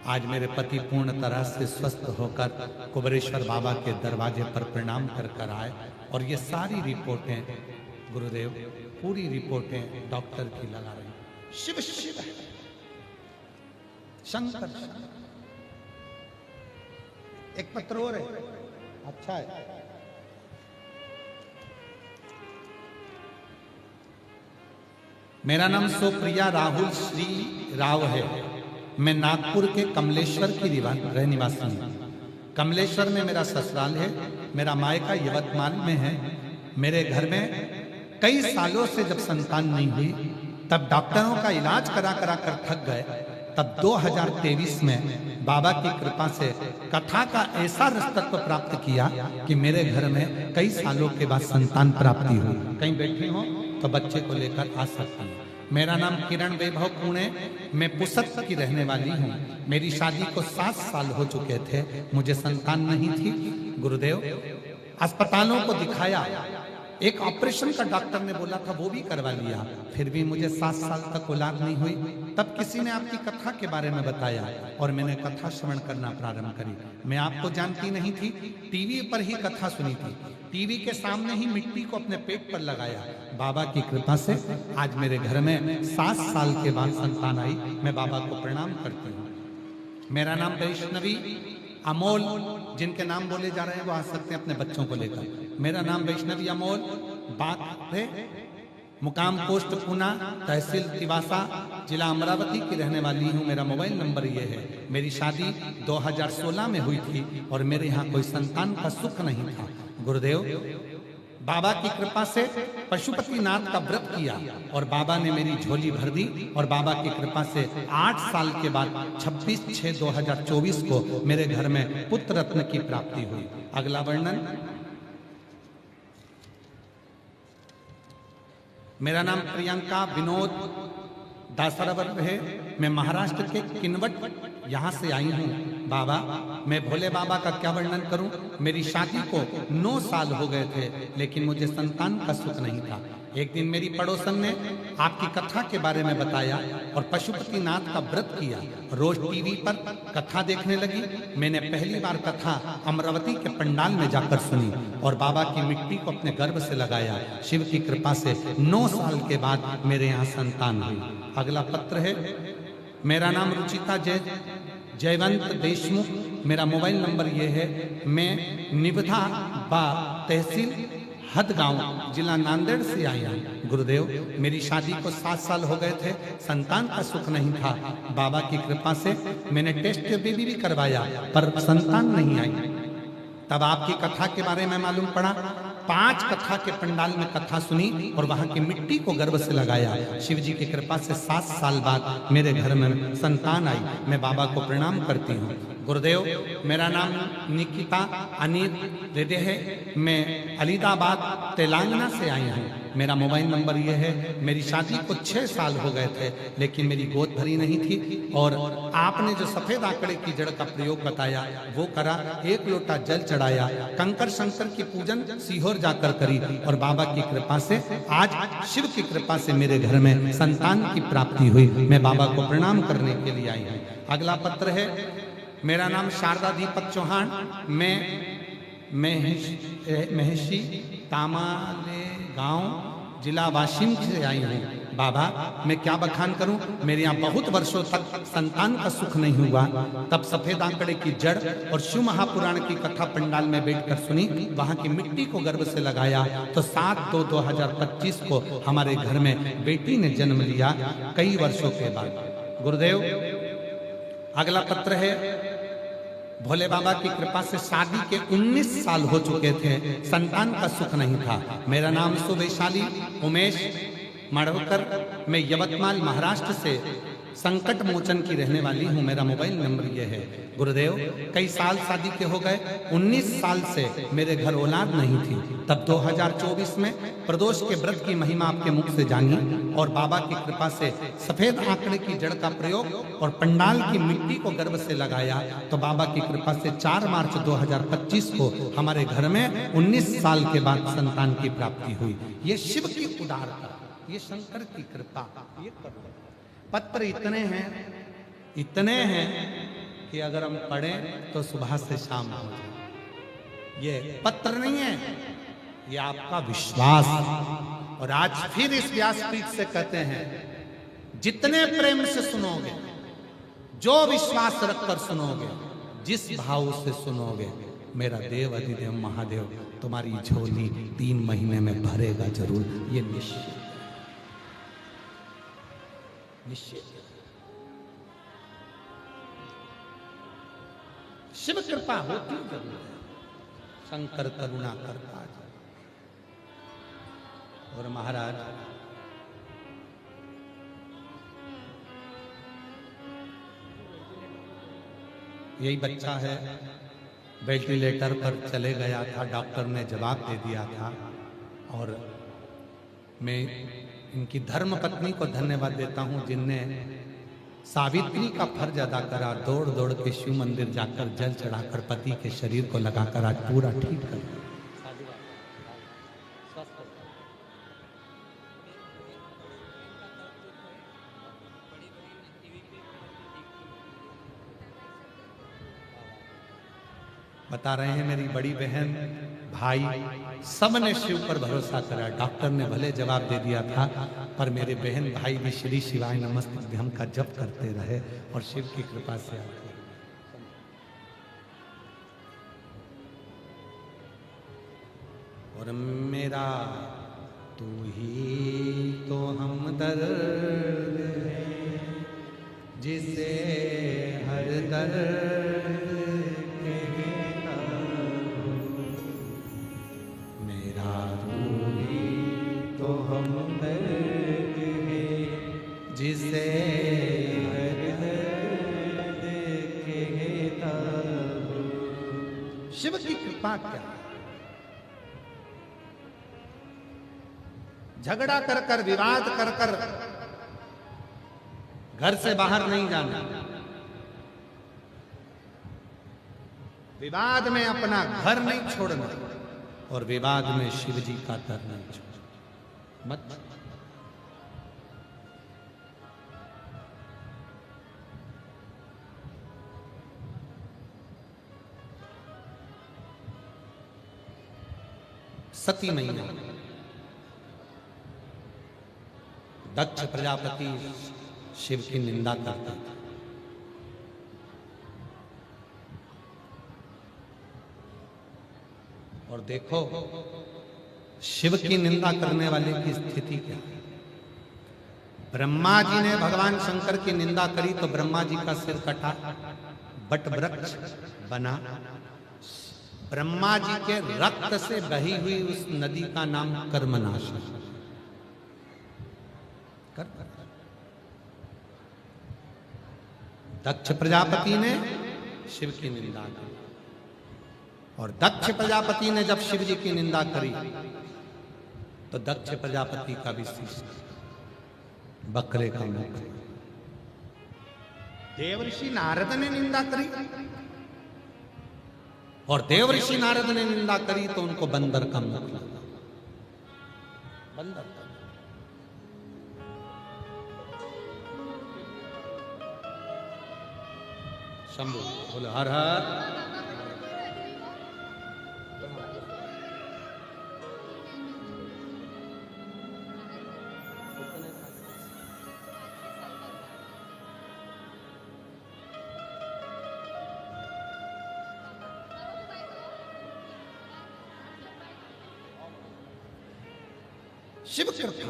आज मेरे पति पूर्ण तरह से स्वस्थ होकर कुबेरेश्वर बाबा के दरवाजे पर प्रणाम कर कर आए। और ये सारी रिपोर्टें गुरुदेव, पूरी रिपोर्टें डॉक्टर की लगा रही। शिव शिव शंकर। एक पत्र और है, अच्छा है। मेरा नाम सुप्रिया राहुल श्री राव है। मैं नागपुर के कमलेश्वर की निवासी हूँ। कमलेश्वर में मेरा ससुराल है। मेरा मायका यवतमाल में है। मेरे घर में कई सालों से जब संतान नहीं हुई, तब डॉक्टरों का इलाज करा करा कर थक गए। तब 2023 में बाबा की कृपा से कथा का ऐसा रसतत्व प्राप्त किया कि मेरे घर में कई सालों के बाद संतान प्राप्ति हुई। कहीं बैठी हो तो बच्चे को लेकर आ सकती हूँ। मेरा नाम किरण वैभव पुणे, मैं पुसत की रहने वाली हूँ। मेरी शादी को 7 साल हो चुके थे, मुझे संतान नहीं थी। गुरुदेव, अस्पतालों को दिखाया, एक ऑपरेशन का डॉक्टर ने बोला था वो भी करवा लिया, फिर भी मुझे 7 साल तक औलाद नहीं हुई। तब किसी ने आपकी कथा के बारे में बताया और मैंने कथा श्रवण करना प्रारंभ करी। मैं आपको जानती नहीं थी, टीवी पर ही कथा सुनी थी। टीवी के सामने ही मिट्टी को अपने पेट पर लगाया। बाबा की कृपा से आज मेरे घर में 7 साल के बाद संतान आई। मैं बाबा को प्रणाम करती हूँ। मेरा नाम वैष्णवी अमोल, जिनके नाम बोले जा रहे हैं वो आ सकते हैं अपने बच्चों को लेकर। मेरा नाम वैष्णवी अमोल, बात है मुकाम पोस्ट पूना, तहसील तिवासा, जिला अमरावती की रहने वाली हूँ। मेरा मोबाइल नंबर ये है। मेरी शादी 2016 में हुई थी और मेरे यहाँ कोई संतान का सुख नहीं था। गुरुदेव, बाबा की कृपा से पशुपतिनाथ का व्रत किया और बाबा ने मेरी झोली भर दी। और बाबा की कृपा से 8 साल के बाद 26/6/2024 को मेरे घर में पुत्र रत्न की प्राप्ति हुई। अगला वर्णन। मेरा नाम प्रियंका विनोद दासरावर है। मैं महाराष्ट्र के किनवट यहाँ से आई हूँ। बाबा, मैं भोले बाबा का क्या वर्णन करूं। मेरी शादी को 9 साल हो गए थे, लेकिन मुझे संतान का सुख नहीं था। एक दिन मेरी पड़ोसन ने आपकी कथा के बारे में बताया और पशुपतिनाथ का व्रत किया। रोज टीवी पर कथा देखने लगी। मैंने पहली बार कथा अमरावती के पंडाल में जाकर सुनी और बाबा की मिट्टी को अपने गर्भ से लगाया। शिव की कृपा से 9 साल के बाद मेरे यहाँ संतान हुई। अगला पत्र है। मेरा नाम रुचिता जयवंत देशमुख। मेरा मोबाइल नंबर ये है। मैं निवधा बा तहसील हदगांव, जिला नांदेड़ से आई हूँ। गुरुदेव, मेरी शादी को 7 साल हो गए थे, संतान का सुख नहीं था। बाबा की कृपा से मैंने टेस्ट बेबी भी करवाया पर संतान नहीं आई। तब आपकी कथा के बारे में मालूम पड़ा। 5 कथा के पंडाल में कथा सुनी और वहां की मिट्टी को गर्भ से लगाया। शिव जी की कृपा से 7 साल बाद मेरे घर में संतान आई। मैं बाबा को प्रणाम करती हूँ। गुरुदेव, मेरा नाम निकिता अनिल रेडे है। मैं अलीदाबाद तेलंगाना से आई हूँ। मेरा मोबाइल नंबर ये है। मेरी शादी को 6 साल हो गए थे, लेकिन मेरी गोद भरी नहीं थी और आपने जो सफेद आंकड़े की जड़ का प्रयोग बताया वो करा। 1 लोटा जल चढ़ाया, कंकर शंकर की पूजन सीहोर जाकर करी और बाबा की कृपा से आज शिव की कृपा से मेरे घर में संतान की प्राप्ति हुई। मैं बाबा को प्रणाम करने के लिए आई हूँ। अगला पत्र है। मेरा नाम शारदा दीपक चौहान। मैं महेशी तामाले गांव, जिला वाशिम से आई हूँ। बाबा, मैं क्या बखान करूं। मेरे यहाँ बहुत वर्षों तक संतान का सुख नहीं हुआ। तब सफेद आंकड़े की जड़ और शिव महापुराण की कथा पंडाल में बैठकर सुनी। वहां की मिट्टी को गर्भ से लगाया तो 7/2/2025 को हमारे घर में बेटी ने जन्म लिया, कई वर्षों के बाद। गुरुदेव, अगला पत्र है। भोले बाबा की कृपा से शादी के 19 साल हो चुके थे, संतान का सुख नहीं था। मेरा नाम सुवैशाली उमेश मड़वकर, मैं यवतमाल महाराष्ट्र से संकट मोचन की रहने वाली हूँ। मेरा मोबाइल नंबर ये है। गुरुदेव, कई साल शादी के हो गए, 19 साल से मेरे घर औलाद नहीं थी। तब 2024 में प्रदोष के व्रत की महिमा आपके मुख से जानी और बाबा की कृपा से सफेद आंकड़े की जड़ का प्रयोग और पंडाल की मिट्टी को गर्भ से लगाया तो बाबा की कृपा से 4 मार्च 2025 को हमारे घर में 19 साल के बाद संतान की प्राप्ति हुई। ये शिव की उदारता, ये शंकर की कृपा। ये पत्र इतने हैं कि अगर हम पढ़ें तो सुबह से शाम हो जाए। ये पत्र नहीं है, ये आपका विश्वास। और आज फिर इस व्यासपीठ से कहते हैं, जितने प्रेम से सुनोगे, जो विश्वास रखकर सुनोगे, जिस भाव से सुनोगे, मेरा देव अधिदेव महादेव तुम्हारी झोली 3 महीने में भरेगा जरूर। ये निश्चित। निश्चित। शिव कृपा होती जरूर है, शंकर करुणा करता है। और महाराज यही बच्चा है, वेंटिलेटर पर चले गया था, डॉक्टर ने जवाब दे दिया था। और मैं इनकी धर्म पत्नी को धन्यवाद देता हूं, जिनने सावित्री का फर्ज अदा करा, दौड़ दौड़ के शिव मंदिर जाकर जल चढ़ाकर पति के शरीर को लगाकर आज पूरा ठीक कर दिया। बता रहे हैं मेरी बड़ी बहन भाई सब ने शिव पर भरोसा करा। डॉक्टर ने भले जवाब दे दिया था, पर मेरे बहन भाई भी श्री शिवाय नमस्तुभ्यं का जप करते रहे और शिव की कृपा से आते। और मेरा तू ही तो हमदर्द है, जिसे हर दर्द जिसे हर दर्द कहता हूं। शिव की कृपा क्या, झगड़ा कर कर विवाद कर कर घर से बाहर नहीं जाना, विवाद में अपना घर नहीं छोड़ना और विवाद में शिव जी का दर नहीं छोड़ना। मत सती मैया दक्ष प्रजापति शिव की निंदा करता था। और देखो शिव की निंदा करने वाले की स्थिति क्या। ब्रह्मा जी ने भगवान शंकर की निंदा करी तो ब्रह्मा जी का सिर कटा, बट वृक्ष बना। ब्रह्मा जी के रक्त से बही हुई उस नदी का नाम कर्मनाशा। दक्ष प्रजापति ने शिव की निंदा की और दक्ष प्रजापति ने जब शिव जी की निंदा करी तो दक्ष प्रजापति का भी शीश बकरे का मुख। देवऋषि नारद ने निंदा करी और देवऋषि नारद ने निंदा करी तो उनको बंदर का मुख लगा। बंदर का शंभु बोले हर हर। शिव कृपा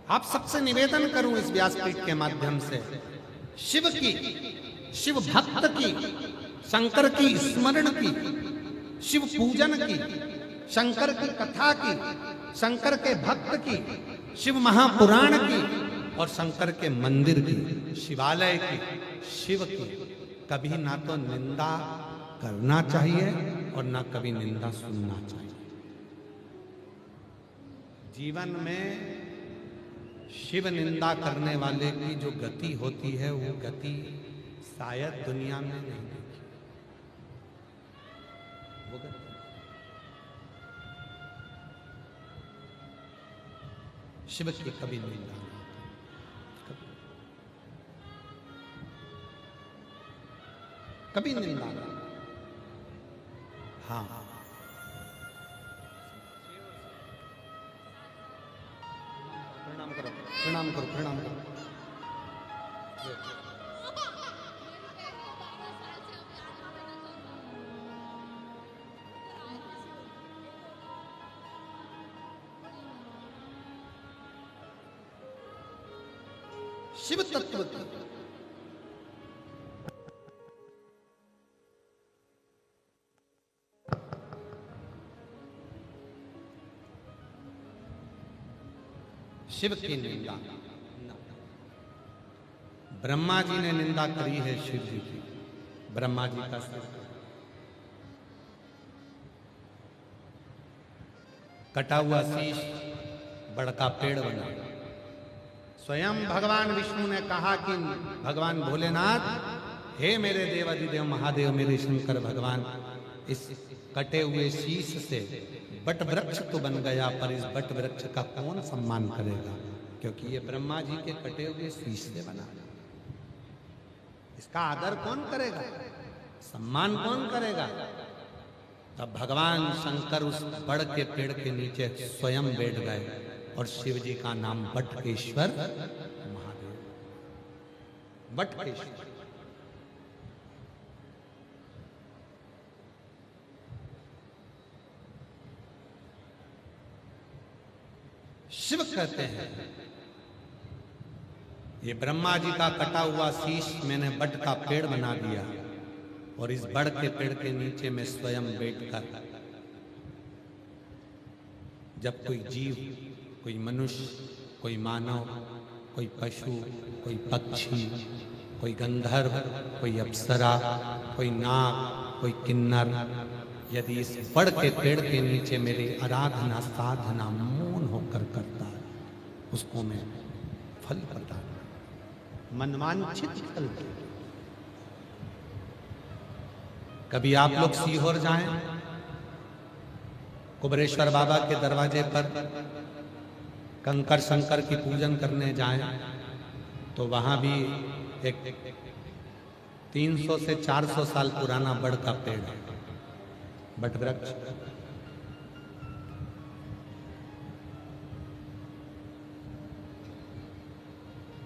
आप सबसे निवेदन करूं इस व्यासपीठ के माध्यम से, शिव की, शिव भक्त की, शंकर की स्मरण की, शिव पूजन की, शंकर की कथा की, शंकर के भक्त की, शिव महापुराण की और शंकर के मंदिर की, शिवालय की, शिव की कभी ना तो निंदा करना चाहिए और ना कभी निंदा सुनना चाहिए। जीवन में शिव निंदा करने वाले की जो गति होती है वो गति शायद दुनिया में नहीं देखी। वो गति शिव की कभी निंदा नहीं, कभी निंदा नहीं। हाँ प्रणाम करो प्रणाम करो प्रणाम करो। शिव तत्व की। शिव की निंदा, ब्रह्मा जी ने निंदा करी है शिव जी की। ब्रह्मा जी का सिर कटा हुआ शीश बड़का पेड़ बना। स्वयं भगवान विष्णु ने कहा कि भगवान भोलेनाथ, हे मेरे देव अधिदेव महादेव, मेरे शंकर भगवान, इस कटे हुए शीश से बट वृक्ष तो बन गया, पर इस बट वृक्ष का कौन सम्मान करेगा, क्योंकि ये ब्रह्मा जी के कटे हुए शीश से बना। इसका आदर कौन करेगा, सम्मान कौन करेगा? तब भगवान शंकर उस बड़ के पेड़ के नीचे स्वयं बैठ गए और शिव जी का नाम बटकेश्वर महादेव, बटकेश्वर। शिव कहते हैं, ये ब्रह्मा जी का कटा हुआ शीश मैंने बट का पेड़ बना दिया और इस बड़ के पेड़ के नीचे मैं स्वयं बैठकर, जब कोई जीव, कोई मनुष्य, कोई मानव, कोई पशु, कोई पक्षी, कोई गंधर्व, कोई अप्सरा, कोई नाग, कोई किन्नर, यदि इस बड़ के पेड़ के नीचे मेरी आराधना साधना मौन होकर करता है, उसको मैं फल प्रदान, मनवांछित फल। कभी आप लोग सीहोर जाएं, कुबरेश्वर बाबा के दरवाजे पर कंकर शंकर की पूजन करने जाएं, तो वहां भी एक 300 से 400 साल पुराना बड़ का पेड़ है, बट वृक्ष।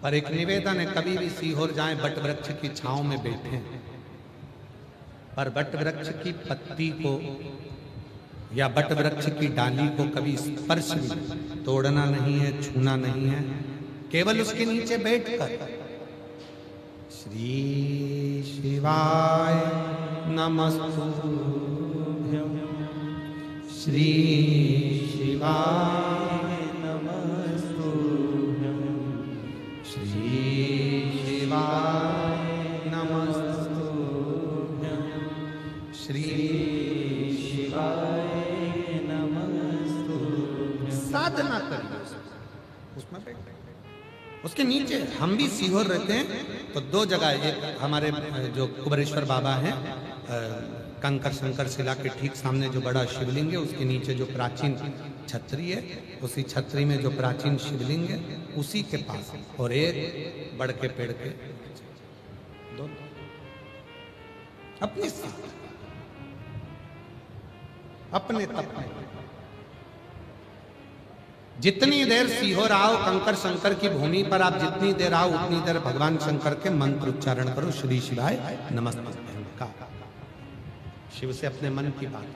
पर एक निवेदन है, कभी भी सीहोर जाएं, बट वृक्ष की छांव में बैठें, पर बट वृक्ष की पत्ती को या बट वृक्ष की डाली को कभी स्पर्श भी, तोड़ना नहीं है, छूना नहीं है, केवल उसके नीचे बैठकर श्री शिवाय नमस्तुभ्यं, श्री शिवाय नमस्तुभ्यं, श्री शिवाय नमस्तुभ्यं, श्री शिवाय नमस्तुभ्यं। साधना करिए उसमें बैठ। उसके नीचे हम भी सीहोर रहते हैं, तो दो जगह, एक हमारे जो कुबरेश्वर बाबा हैं, कंकर शंकर शिला के ठीक सामने जो बड़ा शिवलिंग है, उसके नीचे जो प्राचीन छतरी है, उसी छतरी में जो प्राचीन शिवलिंग है, उसी के पास, और एक बड़ के पेड़ के दोनों अपने साथ, अपने तप में। जितनी देर सीहोर आओ, कंकर शंकर की भूमि पर आप जितनी देर आओ, उतनी देर भगवान शंकर के मंत्र उच्चारण करो, श्री शिवाय नमस्ते का। शिव से अपने मन की बात,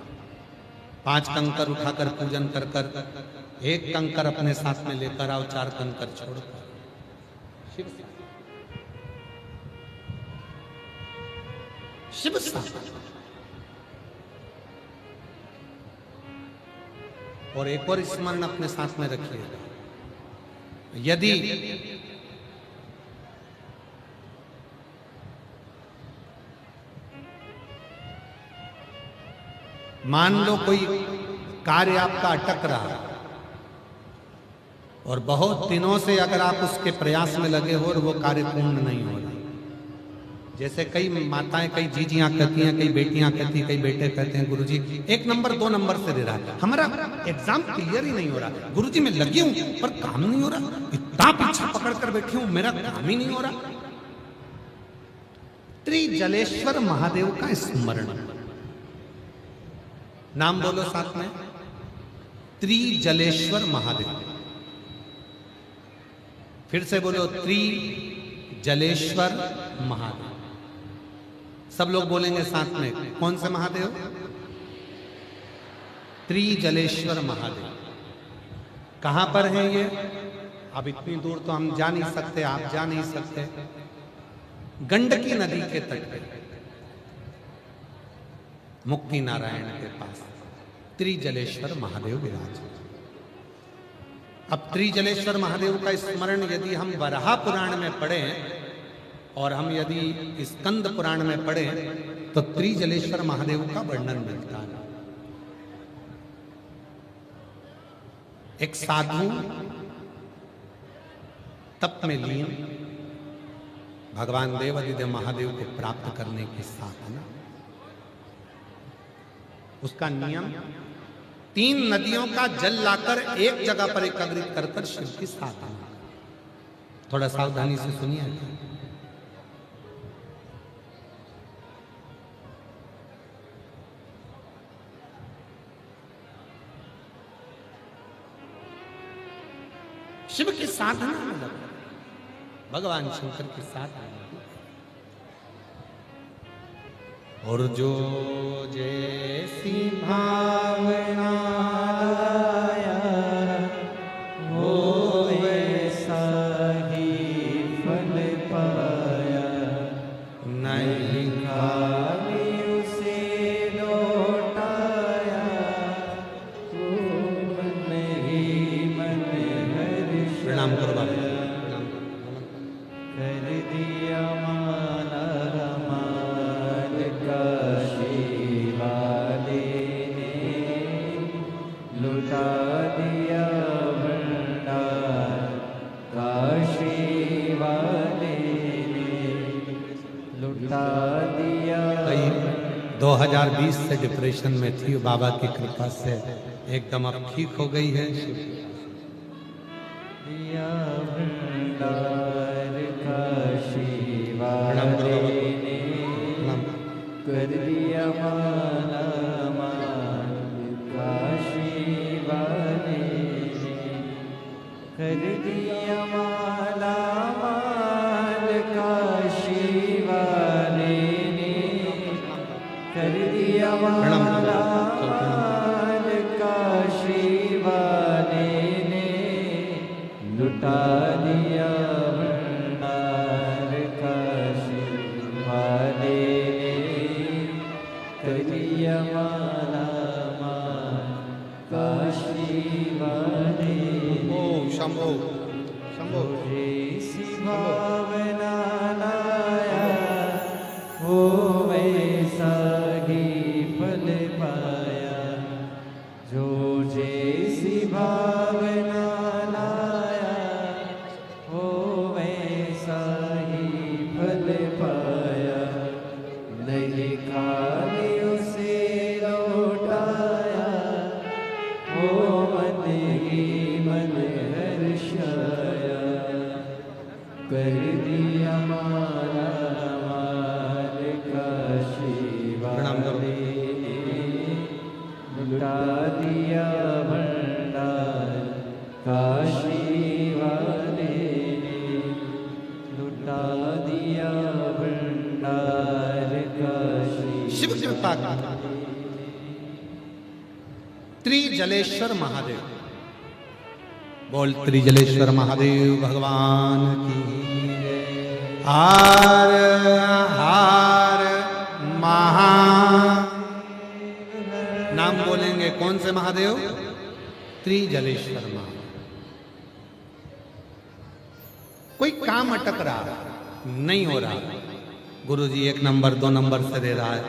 5 कंकर उठाकर पूजन कर कर, एक कंकर अपने साथ में लेकर आओ, 4 कंकर छोड़कर शिव शिव साथ। और एक और स्मरण अपने साथ में रखिएगा, यदि मान लो कोई कार्य आपका अटक रहा है और बहुत दिनों से अगर आप उसके प्रयास में लगे हो और वो कार्य पूर्ण नहीं हो रहा, जैसे कई माताएं, कई जीजियां कहती हैं, कई बेटियां कहती हैं, कई बेटे कहते हैं, गुरुजी 1 नंबर 2 नंबर से दे रहा है, हमारा एग्जाम क्लियर ही नहीं हो रहा, गुरुजी मैं लगी हूं पर काम नहीं हो रहा, इतना पीछा पकड़ कर बैठी हूं, मेरा काम ही नहीं हो रहा। त्रिजलेश्वर महादेव का स्मरण, नाम बोलो साथ में, त्रिजलेश्वर महादेव। फिर से बोलो, त्रिजलेश्वर महादेव। सब लोग बोलेंगे साथ में, कौन से महादेव? त्रिजलेश्वर महादेव। कहां पर है ये? अब इतनी दूर तो हम जा नहीं सकते, आप जा नहीं सकते। गंडकी नदी के तट पे मुक्ति नारायण के पास त्रिजलेश्वर महादेव विराज। अब त्रिजलेश्वर महादेव का स्मरण यदि हम वराह पुराण में पढ़ें और हम यदि स्कंद पुराण में पढ़ें तो त्रिजलेश्वर महादेव का वर्णन मिलता है। एक साधु तप में लीन भगवान देवादिदेव महादेव को प्राप्त करने की साधना, उसका नियम 3 नदियों का जल लाकर एक जगह पर एकत्रित कर शिव की साधना। थोड़ा सावधानी से सुनिए। शिव की साधना में लगा, भगवान शंकर की साधना। और जो जैसी भावना लाया वो वैसा ही फल पाया, नहीं खाली उसे लौटाया, वो मन ही मन हर्ष। प्रणाम करो बाबा, प्रणाम करो। कर दिया माना काशी वाले ने, लुटा दिया भंडार काशी वाले ने, लुटा दिया। 2020 से डिप्रेशन में थी, बाबा की कृपा से एकदम अब ठीक हो गई है। दिया भंडार काशी वाले ने, कर दिया माला माल काशी वाले ने, कर दिया माला माल काशी वाले ने, कर दिया माला माल काशी वाले ने, लुटा दिया भंडार काशी वाले माला काशी वाले। ओ शंभो शंभो। जैसी भावना लाया वो वैसा ही फल पाया, जो जैसी भावना लाया वो वैसा ही फल पाया, नहीं खाली उसे लौटाया, वो मन ही मन हर्षाया, कर दिया माला माल काशी वाले ने, लुटा दिया भंडार काशी वाले ने, लुटा दिया भंडार काशी। शिव कृपा त्रिजलेश्वर महादेव, बोल त्रिजलेश्वर महादेव भगवान की। हार हार महा, नाम बोलेंगे कौन से महादेव? त्रिजलेश्वर महादेव। कोई काम अटक रहा, नहीं हो रहा, गुरुजी 1 नंबर 2 नंबर से दे रहा है,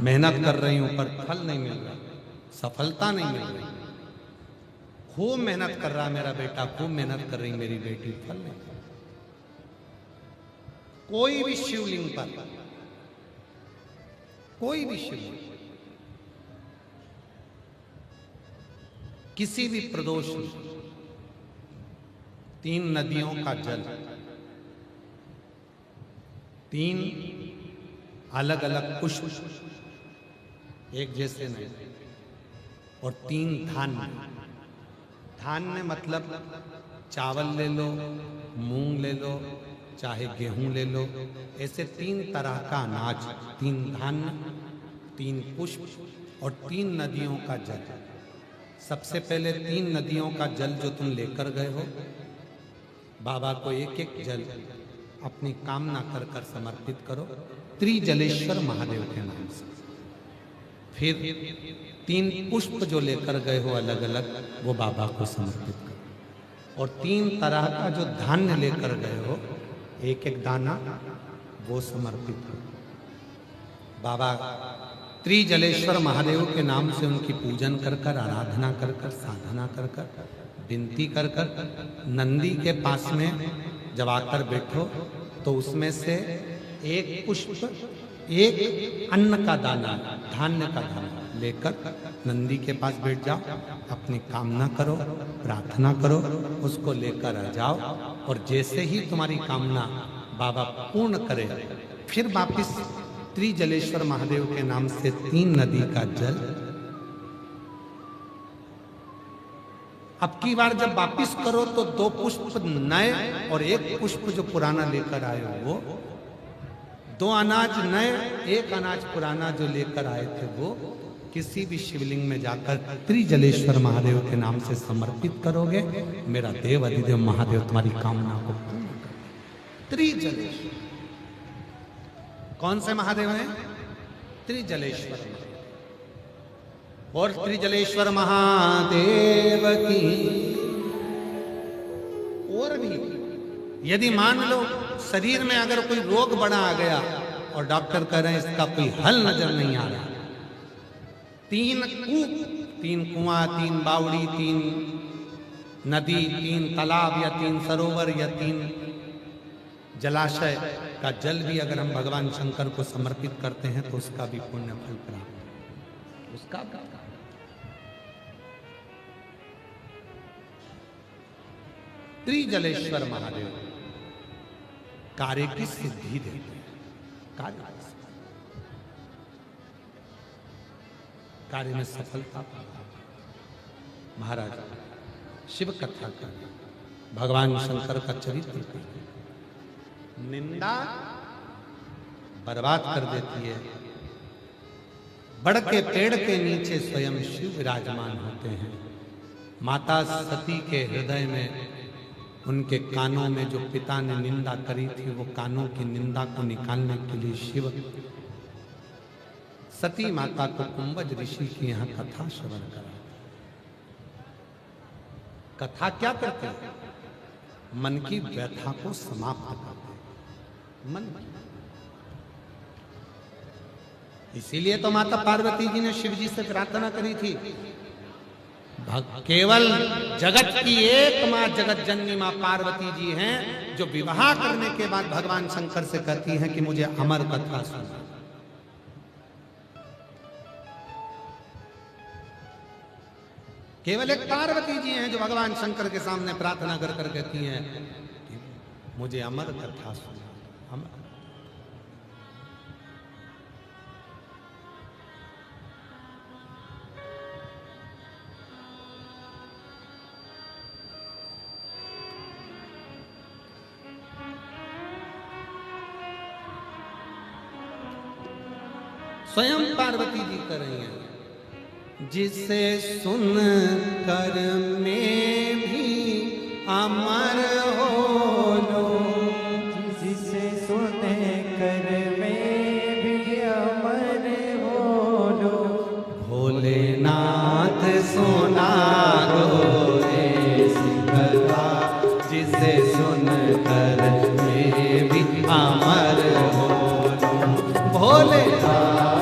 मेहनत कर रही हूं पर फल नहीं मिल रहा, सफलता नहीं मिल रही। खूब मेहनत कर रहा मेरा बेटा, खूब मेहनत कर रही मेरी बेटी, फल नहीं। कोई भी शिवलिंग पर, कोई भी शिवलिंग, किसी भी प्रदोष में 3 नदियों का जल, 3 अलग अलग पुष्प एक जैसे नहीं, और 3 धान्य। धान्य मतलब चावल ले लो, मूंग ले लो, चाहे गेहूं ले लो, ऐसे 3 तरह का अनाज, 3 धान्य, 3 पुष्प और 3 नदियों का जल। सबसे पहले 3 नदियों का जल जो तुम लेकर गए हो, बाबा को एक एक जल अपनी कामना कर कर समर्पित करो त्रिजलेश्वर महादेव के नाम से। फिर 3 पुष्प जो लेकर गए हो अलग अलग वो बाबा को समर्पित करो। और 3 तरह का जो धान्य लेकर गए हो एक एक दाना वो समर्पित करो। बाबा त्रिजलेश्वर महादेव के नाम से उनकी पूजन कर कर, आराधना कर कर, साधना कर कर, विनती कर कर नंदी के पास में जब आकर बैठो तो उसमें से एक पुष्प, एक अन्न का दाना, धान्य का दाना लेकर नंदी के पास बैठ जाओ, अपनी कामना करो, प्रार्थना करो, उसको लेकर आ जाओ। और जैसे ही तुम्हारी कामना बाबा पूर्ण करे फिर वापिस त्रिजलेश्वर महादेव के नाम से 3 नदी का जल। अब की बार जब वापिस करो तो 2 पुष्प नए और 1 पुष्प जो पुराना लेकर आए हो वो, 2 अनाज नए, 1 अनाज पुराना जो लेकर आए थे वो किसी भी शिवलिंग में जाकर त्रिजलेश्वर महादेव के नाम से समर्पित करोगे। मेरा देव अधिदेव महादेव तुम्हारी कामना को पूर्ण करेंगे। त्रिजलेश्वर कौन से महादेव हैं? त्रिजलेश्वर। और त्रिजलेश्वर महादेव की। और भी यदि मान लो शरीर में अगर कोई रोग बड़ा आ गया और डॉक्टर कह रहे हैं इसका कोई हल नजर नहीं आ रहा, 3 कुआं, 3 बावड़ी, 3 नदी, 3 तालाब या 3 सरोवर या 3 जलाशय का जल भी अगर हम भगवान शंकर को समर्पित करते हैं तो उसका भी पुण्य फल प्राप्त, उसका भी। त्रिजलेश्वर महादेव कार्य की सिद्धि देते हैं, कार्य में सफलता। महाराज शिव कथा का, भगवान शंकर का चरित्र, निंदा बर्बाद कर देती है। बड़ के पेड़ के नीचे स्वयं शिव विराजमान होते हैं। माता सती के हृदय में, उनके कानों में जो पिता ने निंदा करी थी वो कानों की निंदा को निकालने के लिए शिव सती माता को कुंभज ऋषि की यहाँ कथा श्रवण करा। कथा क्या करते हैं? मन की व्यथा को समाप्त करते हैं, मन की। इसीलिए तो माता पार्वती जी ने शिव जी से प्रार्थना करी थी, केवल जगत की एक माँ जगत जननी माँ पार्वती जी हैं जो विवाह करने के बाद भगवान शंकर से कहती हैं कि मुझे अमर कथा सुना। केवल एक पार्वती जी हैं जो भगवान शंकर के सामने प्रार्थना कर कर कहती हैं कि मुझे अमर कथा सुना। अमर स्वयं पार्वती जी कर रही हैं, जिसे सुन कर में भी अमर हो लो, जिसे सुन कर में भी अमर हो लो, भोलेनाथ सुना दो ऐसी कथा, जिसे सुन कर में भी अमर हो लो, भोलेनाथ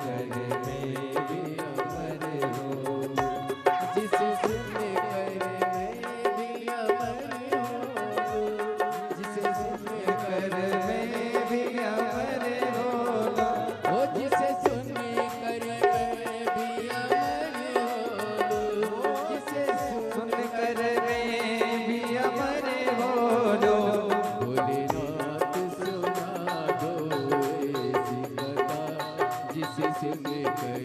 कर मैं भी अमर हो, जिसे सुन कर मैं भी अमर हो, जिसे सुन कर मैं भी अमर हो, ओ जिसे सुन कर मैं भी अमर हो, जिसे सुन कर मैं भी अमर हो। भोलेनाथ सुना दो ऐसी कथा, जिसे सुन कर